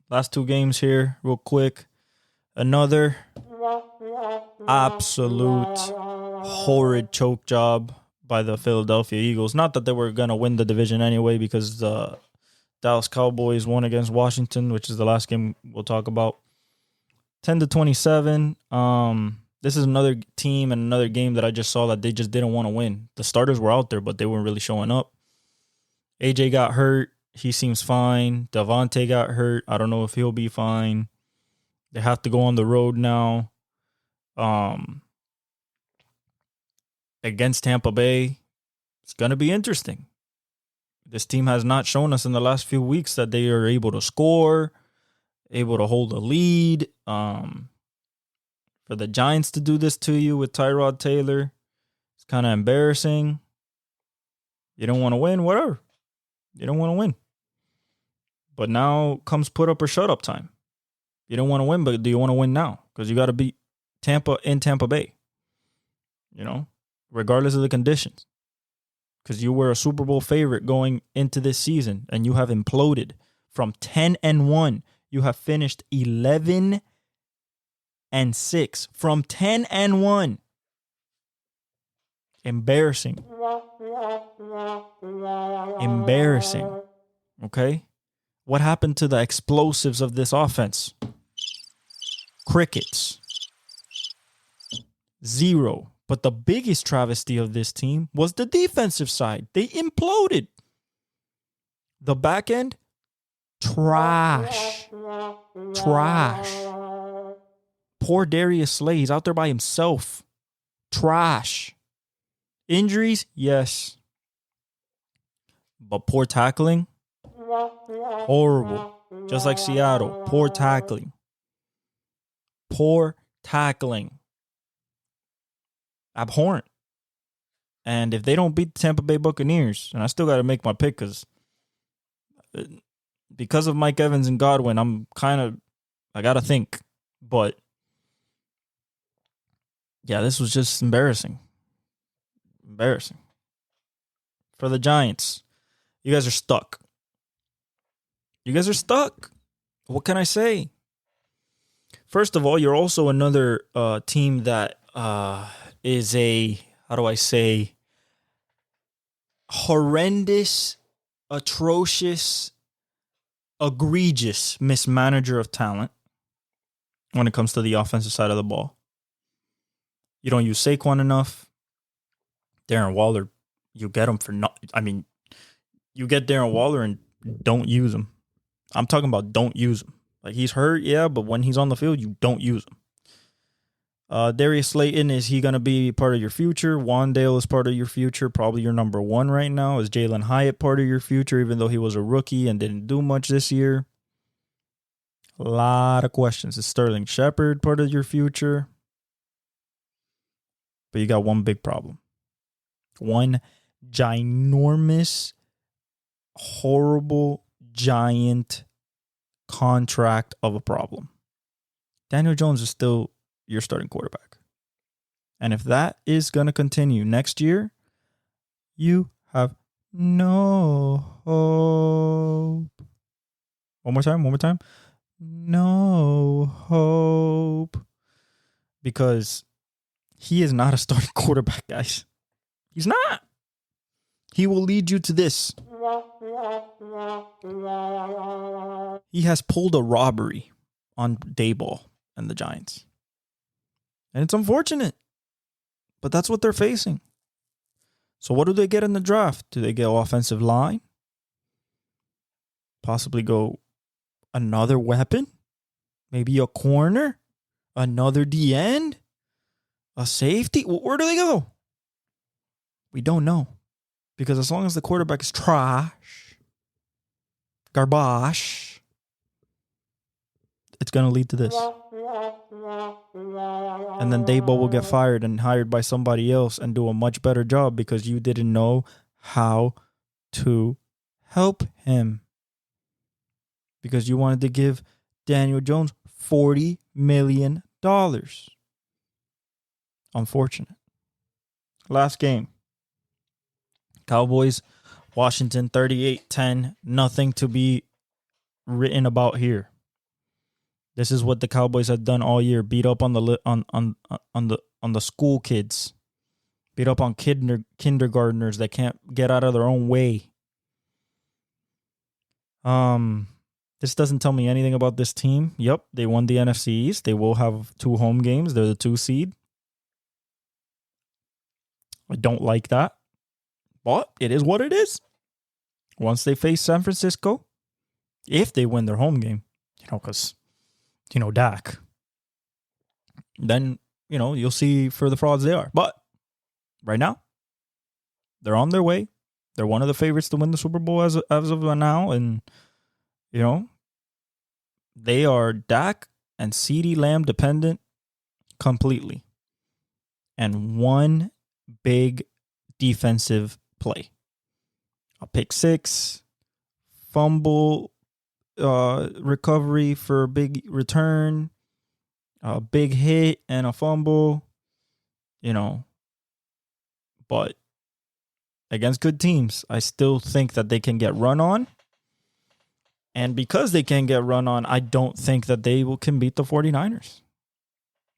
Last 2 games here, real quick. Another absolute horrid choke job by the Philadelphia Eagles. Not that they were going to win the division anyway, because the Dallas Cowboys won against Washington, which is the last game we'll talk about. 10-27. This is another team and another game that I just saw that they just didn't want to win. The starters were out there, but they weren't really showing up. AJ got hurt. He seems fine. Devontae got hurt. I don't know if he'll be fine. They have to go on the road now. Against Tampa Bay. It's going to be interesting. This team has not shown us in the last few weeks that they are able to score, able to hold a lead. For the Giants to do this to you with Tyrod Taylor, it's kind of embarrassing. You don't want to win, whatever. You don't want to win. But now comes put up or shut up time. You don't want to win, but do you want to win now? Because you got to beat Tampa in Tampa Bay. Regardless of the conditions. Because you were a Super Bowl favorite going into this season, and you have imploded from 10-1. You have finished 11-6 from 10-1. Embarrassing. Embarrassing. Okay? What happened to the explosives of this offense? Crickets. 0. But the biggest travesty of this team was the defensive side. They imploded. The back end, trash. Trash. Poor Darius Slay. He's out there by himself. Trash. Injuries, yes. But poor tackling, horrible. Just like Seattle. Poor tackling. Poor tackling. Abhorrent. And if they don't beat the Tampa Bay Buccaneers, and I still got to make my pick because of Mike Evans and Godwin, I got to think. But yeah, this was just embarrassing. Embarrassing. For the Giants, you guys are stuck. You guys are stuck. What can I say? First of all, you're also another team that is a, horrendous, atrocious, egregious mismanager of talent when it comes to the offensive side of the ball. You don't use Saquon enough. Darren Waller, you get him for you get Darren Waller and don't use him. I'm talking about don't use him. Like, he's hurt, yeah, but when he's on the field, you don't use him. Darius Slayton, is he going to be part of your future? Wandale is part of your future. Probably your number 1 right now. Is Jalen Hyatt part of your future, even though he was a rookie and didn't do much this year? A lot of questions. Is Sterling Shepard part of your future? But you got one big problem. One ginormous, horrible, giant contract of a problem. Daniel Jones is still your starting quarterback. And if that is going to continue next year, you have no hope. One more time. No hope. Because he is not a starting quarterback, guys. He's not. He will lead you to this. He has pulled a robbery on Daboll and the Giants. And it's unfortunate. But that's what they're facing. So what do they get in the draft? Do they get offensive line? Possibly go another weapon? Maybe a corner? Another D-end? A safety? Where do they go? We don't know. Because as long as the quarterback is trash, garbage, it's going to lead to this. And then Daboll will get fired and hired by somebody else and do a much better job because you didn't know how to help him. Because you wanted to give Daniel Jones $40 million. Unfortunate. Last game. Cowboys, Washington 38-10. Nothing to be written about here. This is what the Cowboys have done all year. Beat up on the school kids. Beat up on kindergartners that can't get out of their own way. This doesn't tell me anything about this team. Yep, they won the NFC East. They will have 2 home games. They're the 2 seed. I don't like that. But it is what it is. Once they face San Francisco, if they win their home game, because, Dak, then, you'll see for the frauds they are. But right now, they're on their way. They're one of the favorites to win the Super Bowl as of now. And, they are Dak and CeeDee Lamb dependent completely. And one big defensive play. A pick six, fumble, recovery for a big return, a big hit and a fumble, But against good teams, I still think that they can get run on. And because they can get run on, I don't think that they can beat the 49ers.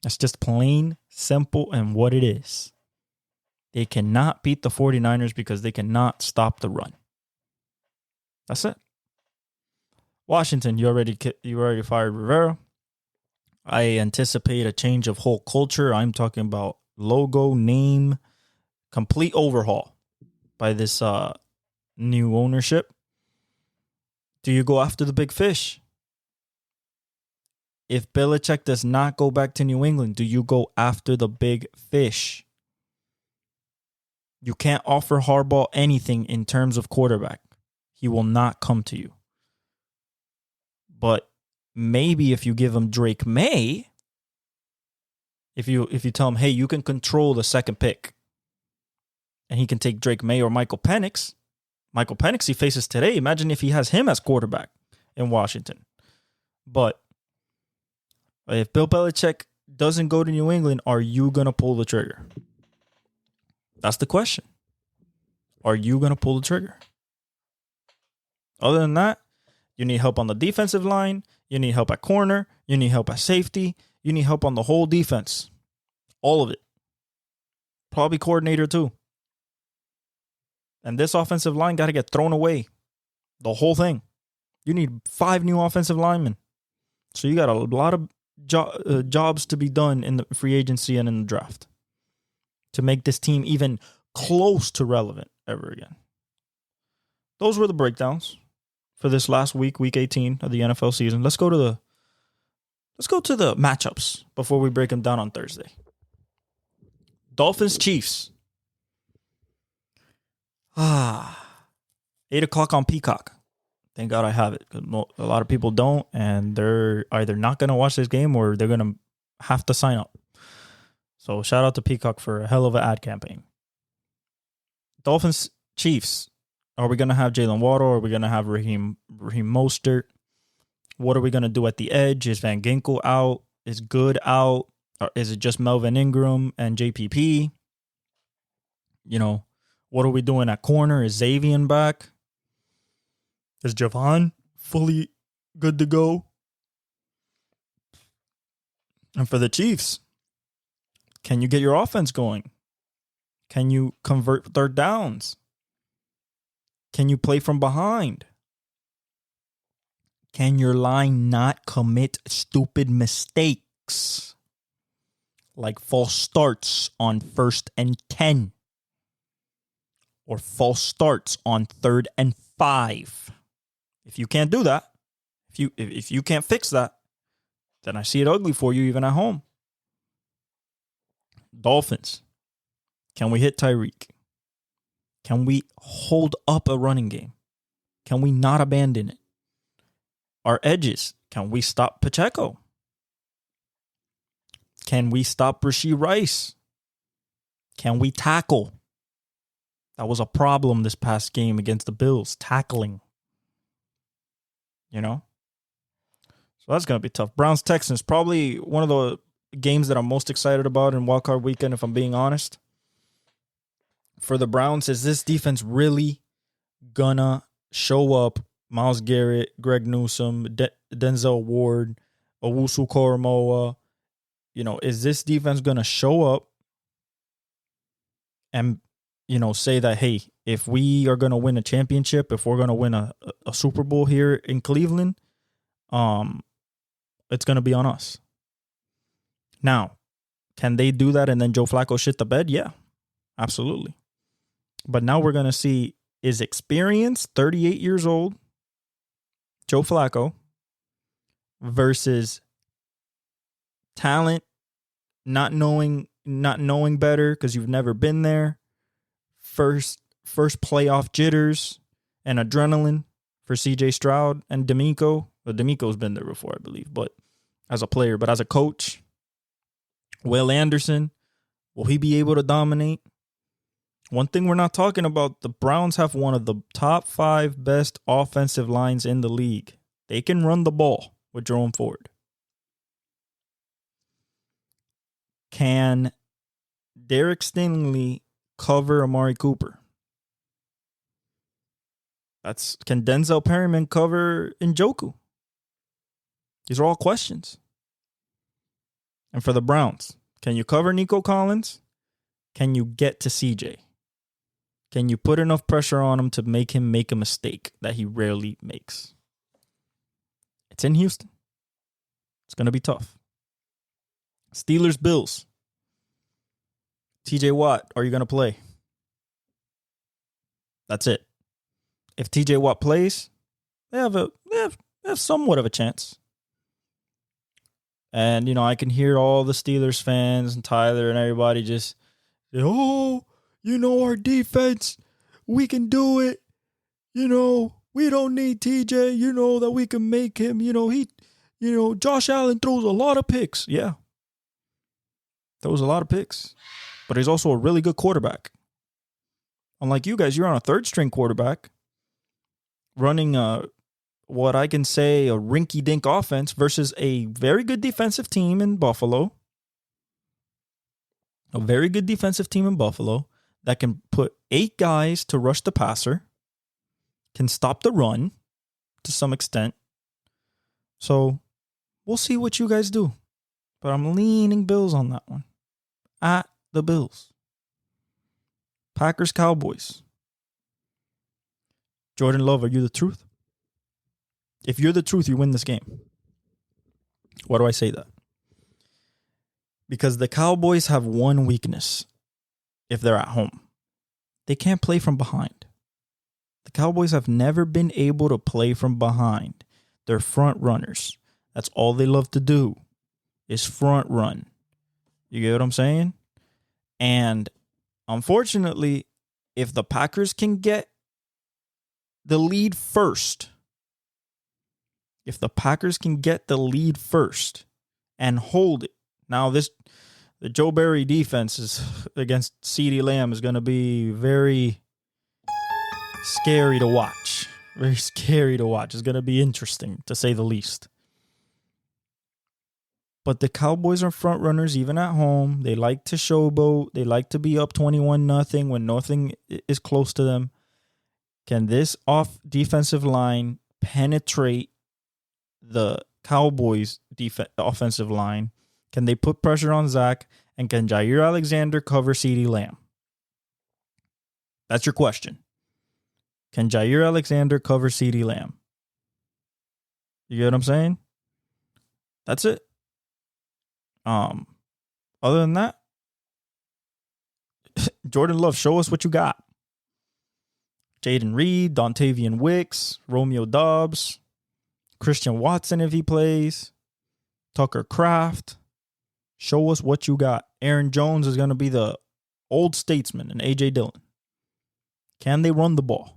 That's just plain, simple, and what it is. They cannot beat the 49ers because they cannot stop the run. That's it. Washington, you already fired Rivera. I anticipate a change of whole culture. I'm talking about logo, name, complete overhaul by this new ownership. Do you go after the big fish? If Belichick does not go back to New England, do you go after the big fish? You can't offer Harbaugh anything in terms of quarterback. He will not come to you. But maybe if you give him Drake May, if you tell him, hey, you can control the second pick, and he can take Drake May or Michael Penix. Michael Penix he faces today. Imagine if he has him as quarterback in Washington. But if Bill Belichick doesn't go to New England, are you going to pull the trigger? That's the question. Are you going to pull the trigger? Other than that, you need help on the defensive line. You need help at corner. You need help at safety. You need help on the whole defense. All of it. Probably coordinator too. And this offensive line got to get thrown away. The whole thing. You need 5 new offensive linemen. So you got a lot of jobs to be done in the free agency and in the draft to make this team even close to relevant ever again. Those were the breakdowns for this last week 18 of the NFL season. Let's go to the matchups before we break them down on Thursday. Dolphins Chiefs. 8 o'clock on Peacock. Thank God I have it. A lot of people don't, and they're either not going to watch this game or they're going to have to sign up. So shout out to Peacock for a hell of an ad campaign. Dolphins Chiefs. Are we going to have Jalen Waddle? Are we going to have Raheem Mostert? What are we going to do at the edge? Is Van Ginkel out? Is Good out? Or is it just Melvin Ingram and JPP? What are we doing at corner? Is Xavier back? Is Javon fully good to go? And for the Chiefs, can you get your offense going? Can you convert third downs? Can you play from behind? Can your line not commit stupid mistakes? Like false starts on 1st and 10. Or false starts on 3rd and 5. If you can't do that, if you can't fix that, then I see it ugly for you even at home. Dolphins. Can we hit Tyreek? Can we hold up a running game? Can we not abandon it? Our edges. Can we stop Pacheco? Can we stop Rashee Rice? Can we tackle? That was a problem this past game against the Bills, tackling. So that's going to be tough. Browns-Texans, probably one of the games that I'm most excited about in Wildcard Weekend, if I'm being honest. for the Browns, is this defense really gonna show up? Myles Garrett, Greg Newsome, Denzel Ward, Owusu Koromoa. Is this defense gonna show up and say that, hey, if we are gonna win a championship, if we're gonna win a Super Bowl here in Cleveland, it's gonna be on us. Now, can they do that and then Joe Flacco shit the bed? Yeah, absolutely. But now we're gonna see, is experience, 38 years old, Joe Flacco, versus talent, not knowing better because you've never been there, first playoff jitters and adrenaline for CJ Stroud and D'Amico. Well, D'Amico's been there before, I believe, but as a player, but as a coach, Will Anderson, will he be able to dominate? One thing we're not talking about, the Browns have one of the top 5 best offensive lines in the league. They can run the ball with Jerome Ford. Can Derek Stingley cover Amari Cooper? Can Denzel Perryman cover Njoku? These are all questions. And for the Browns, can you cover Nico Collins? Can you get to CJ? Can you put enough pressure on him to make him make a mistake that he rarely makes? It's in Houston. It's going to be tough. Steelers, Bills. TJ Watt, are you going to play? That's it. If TJ Watt plays, they have somewhat of a chance. And, I can hear all the Steelers fans and Tyler and everybody just, our defense, we can do it. We don't need TJ, that we can make him, Josh Allen throws a lot of picks. Yeah. Throws a lot of picks. But he's also a really good quarterback. Unlike you guys, you're on a third-string quarterback running what I can say a rinky-dink offense versus a very good defensive team in Buffalo. A very good defensive team in Buffalo that can put 8 guys to rush the passer, can stop the run to some extent. So we'll see what you guys do. But I'm leaning Bills on that one. At the Bills. Packers, Cowboys. Jordan Love, are you the truth? If you're the truth, you win this game. Why do I say that? Because the Cowboys have one weakness if they're at home. They can't play from behind. The Cowboys have never been able to play from behind. They're front runners. That's all they love to do is front run. You get what I'm saying? And unfortunately, if the Packers can get the lead first, and hold it. Now, the Joe Barry defense is against CeeDee Lamb is going to be very scary to watch. Very scary to watch. It's going to be interesting, to say the least. But the Cowboys are front runners even at home. They like to showboat. They like to be up 21-0 when nothing is close to them. Can this defensive line penetrate the Cowboys' offensive line? Can they put pressure on Zach? And can Jair Alexander cover CeeDee Lamb? That's your question. Can Jair Alexander cover CeeDee Lamb? You get what I'm saying? That's it. Other than that, Jordan Love, show us what you got. Jaden Reed, Dontavian Wicks, Romeo Doubs, Christian Watson if he plays, Tucker Kraft. Show us what you got. Aaron Jones is going to be the old statesman and A.J. Dillon. Can they run the ball?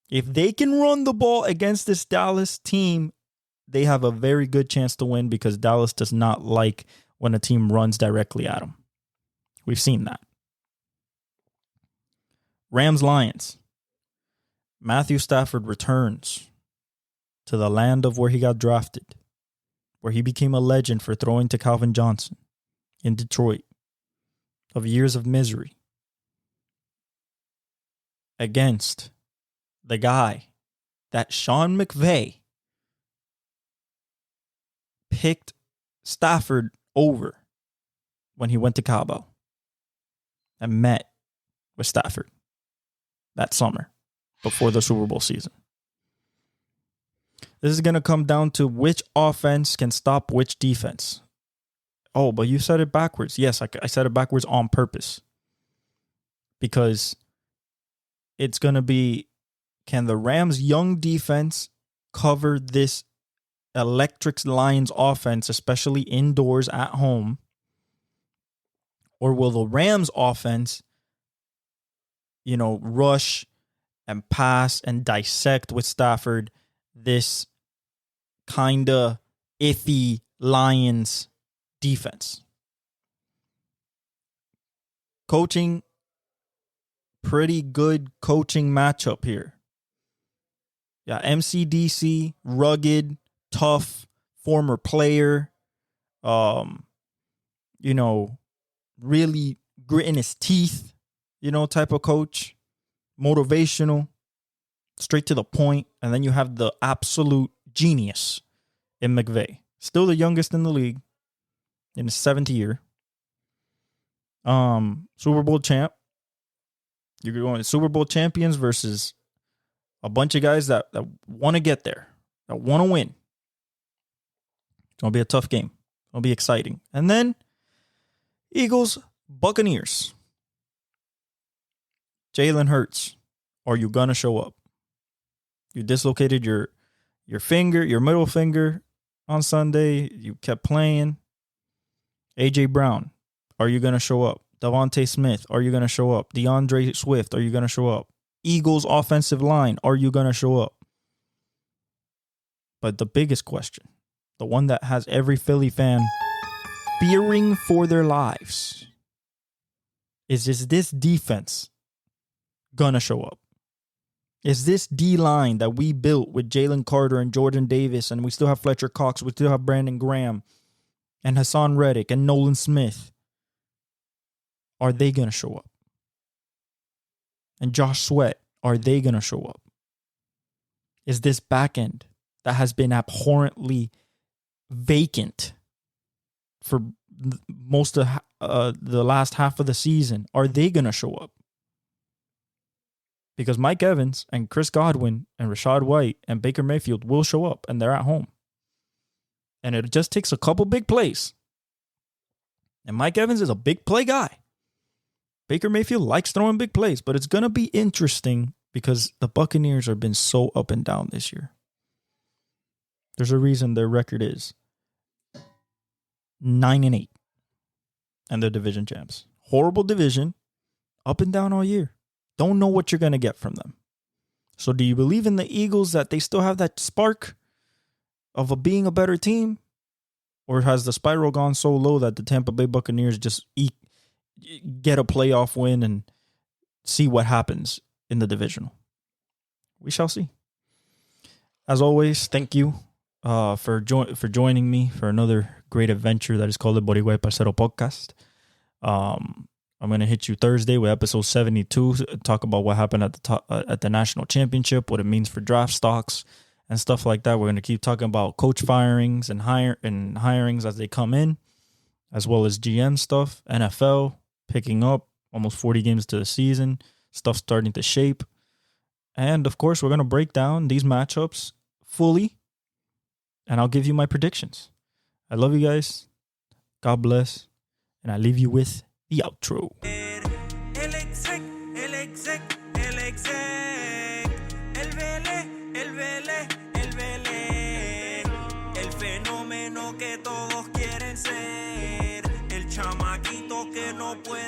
If they can run the ball against this Dallas team, they have a very good chance to win because Dallas does not like when a team runs directly at them. We've seen that. Rams-Lions. Matthew Stafford returns to the land of where he got drafted, where he became a legend for throwing to Calvin Johnson in Detroit, of years of misery. against the guy that Sean McVay picked Stafford over when he went to Cabo and met with Stafford that summer before the Super Bowl season. This is going to come down to which offense can stop which defense. Oh, but you said it backwards. Yes, I said it backwards on purpose. Because it's going to be, can the Rams' young defense cover this electric Lions offense, especially indoors at home? Or will the Rams offense, rush and pass and dissect with Stafford this kind of iffy Lions defense? Coaching, pretty good coaching matchup here. Yeah, MCDC, rugged, tough, former player, really gritting his teeth, type of coach, motivational, straight to the point. And then you have the absolute genius in McVay, still the youngest in the league, in his 7th year. Super Bowl champ. You're going Super Bowl champions versus a bunch of guys that want to get there, that want to win. It's going to be a tough game. It'll be exciting. And then Eagles, Buccaneers. Jalen Hurts, are you going to show up? You dislocated your middle finger on Sunday. You kept playing. A.J. Brown, are you going to show up? Devontae Smith, are you going to show up? DeAndre Swift, are you going to show up? Eagles offensive line, are you going to show up? But the biggest question, the one that has every Philly fan fearing for their lives, is this defense going to show up? Is this D-line that we built with Jalen Carter and Jordan Davis, and we still have Fletcher Cox, we still have Brandon Graham and Hassan Reddick and Nolan Smith, are they going to show up? And Josh Sweat, are they going to show up? Is this back end that has been abhorrently vacant for most of the last half of the season, are they going to show up? Because Mike Evans and Chris Godwin and Rachaad White and Baker Mayfield will show up, and they're at home. And it just takes a couple big plays. And Mike Evans is a big play guy. Baker Mayfield likes throwing big plays, but it's going to be interesting because the Buccaneers have been so up and down this year. There's a reason their record is 9-8, and they're division champs. Horrible division, up and down all year. Don't know what you're going to get from them. So do you believe in the Eagles that they still have that spark of being a better team? Or has the spiral gone so low that the Tampa Bay Buccaneers just get a playoff win and see what happens in the divisional? We shall see. As always, thank you for joining me for another great adventure that is called the Boricua y Parcero Podcast. I'm going to hit you Thursday with episode 72, talk about what happened at the national championship, what it means for draft stocks and stuff like that. We're going to keep talking about coach firings and hirings as they come in, as well as GM stuff, NFL picking up almost 40 games to the season, stuff starting to shape. And of course, we're going to break down these matchups fully, and I'll give you my predictions. I love you guys. God bless. And I leave you with the outro. El exec, el Vélez, el fenómeno que todos quieren ser, el chamaquito que no puede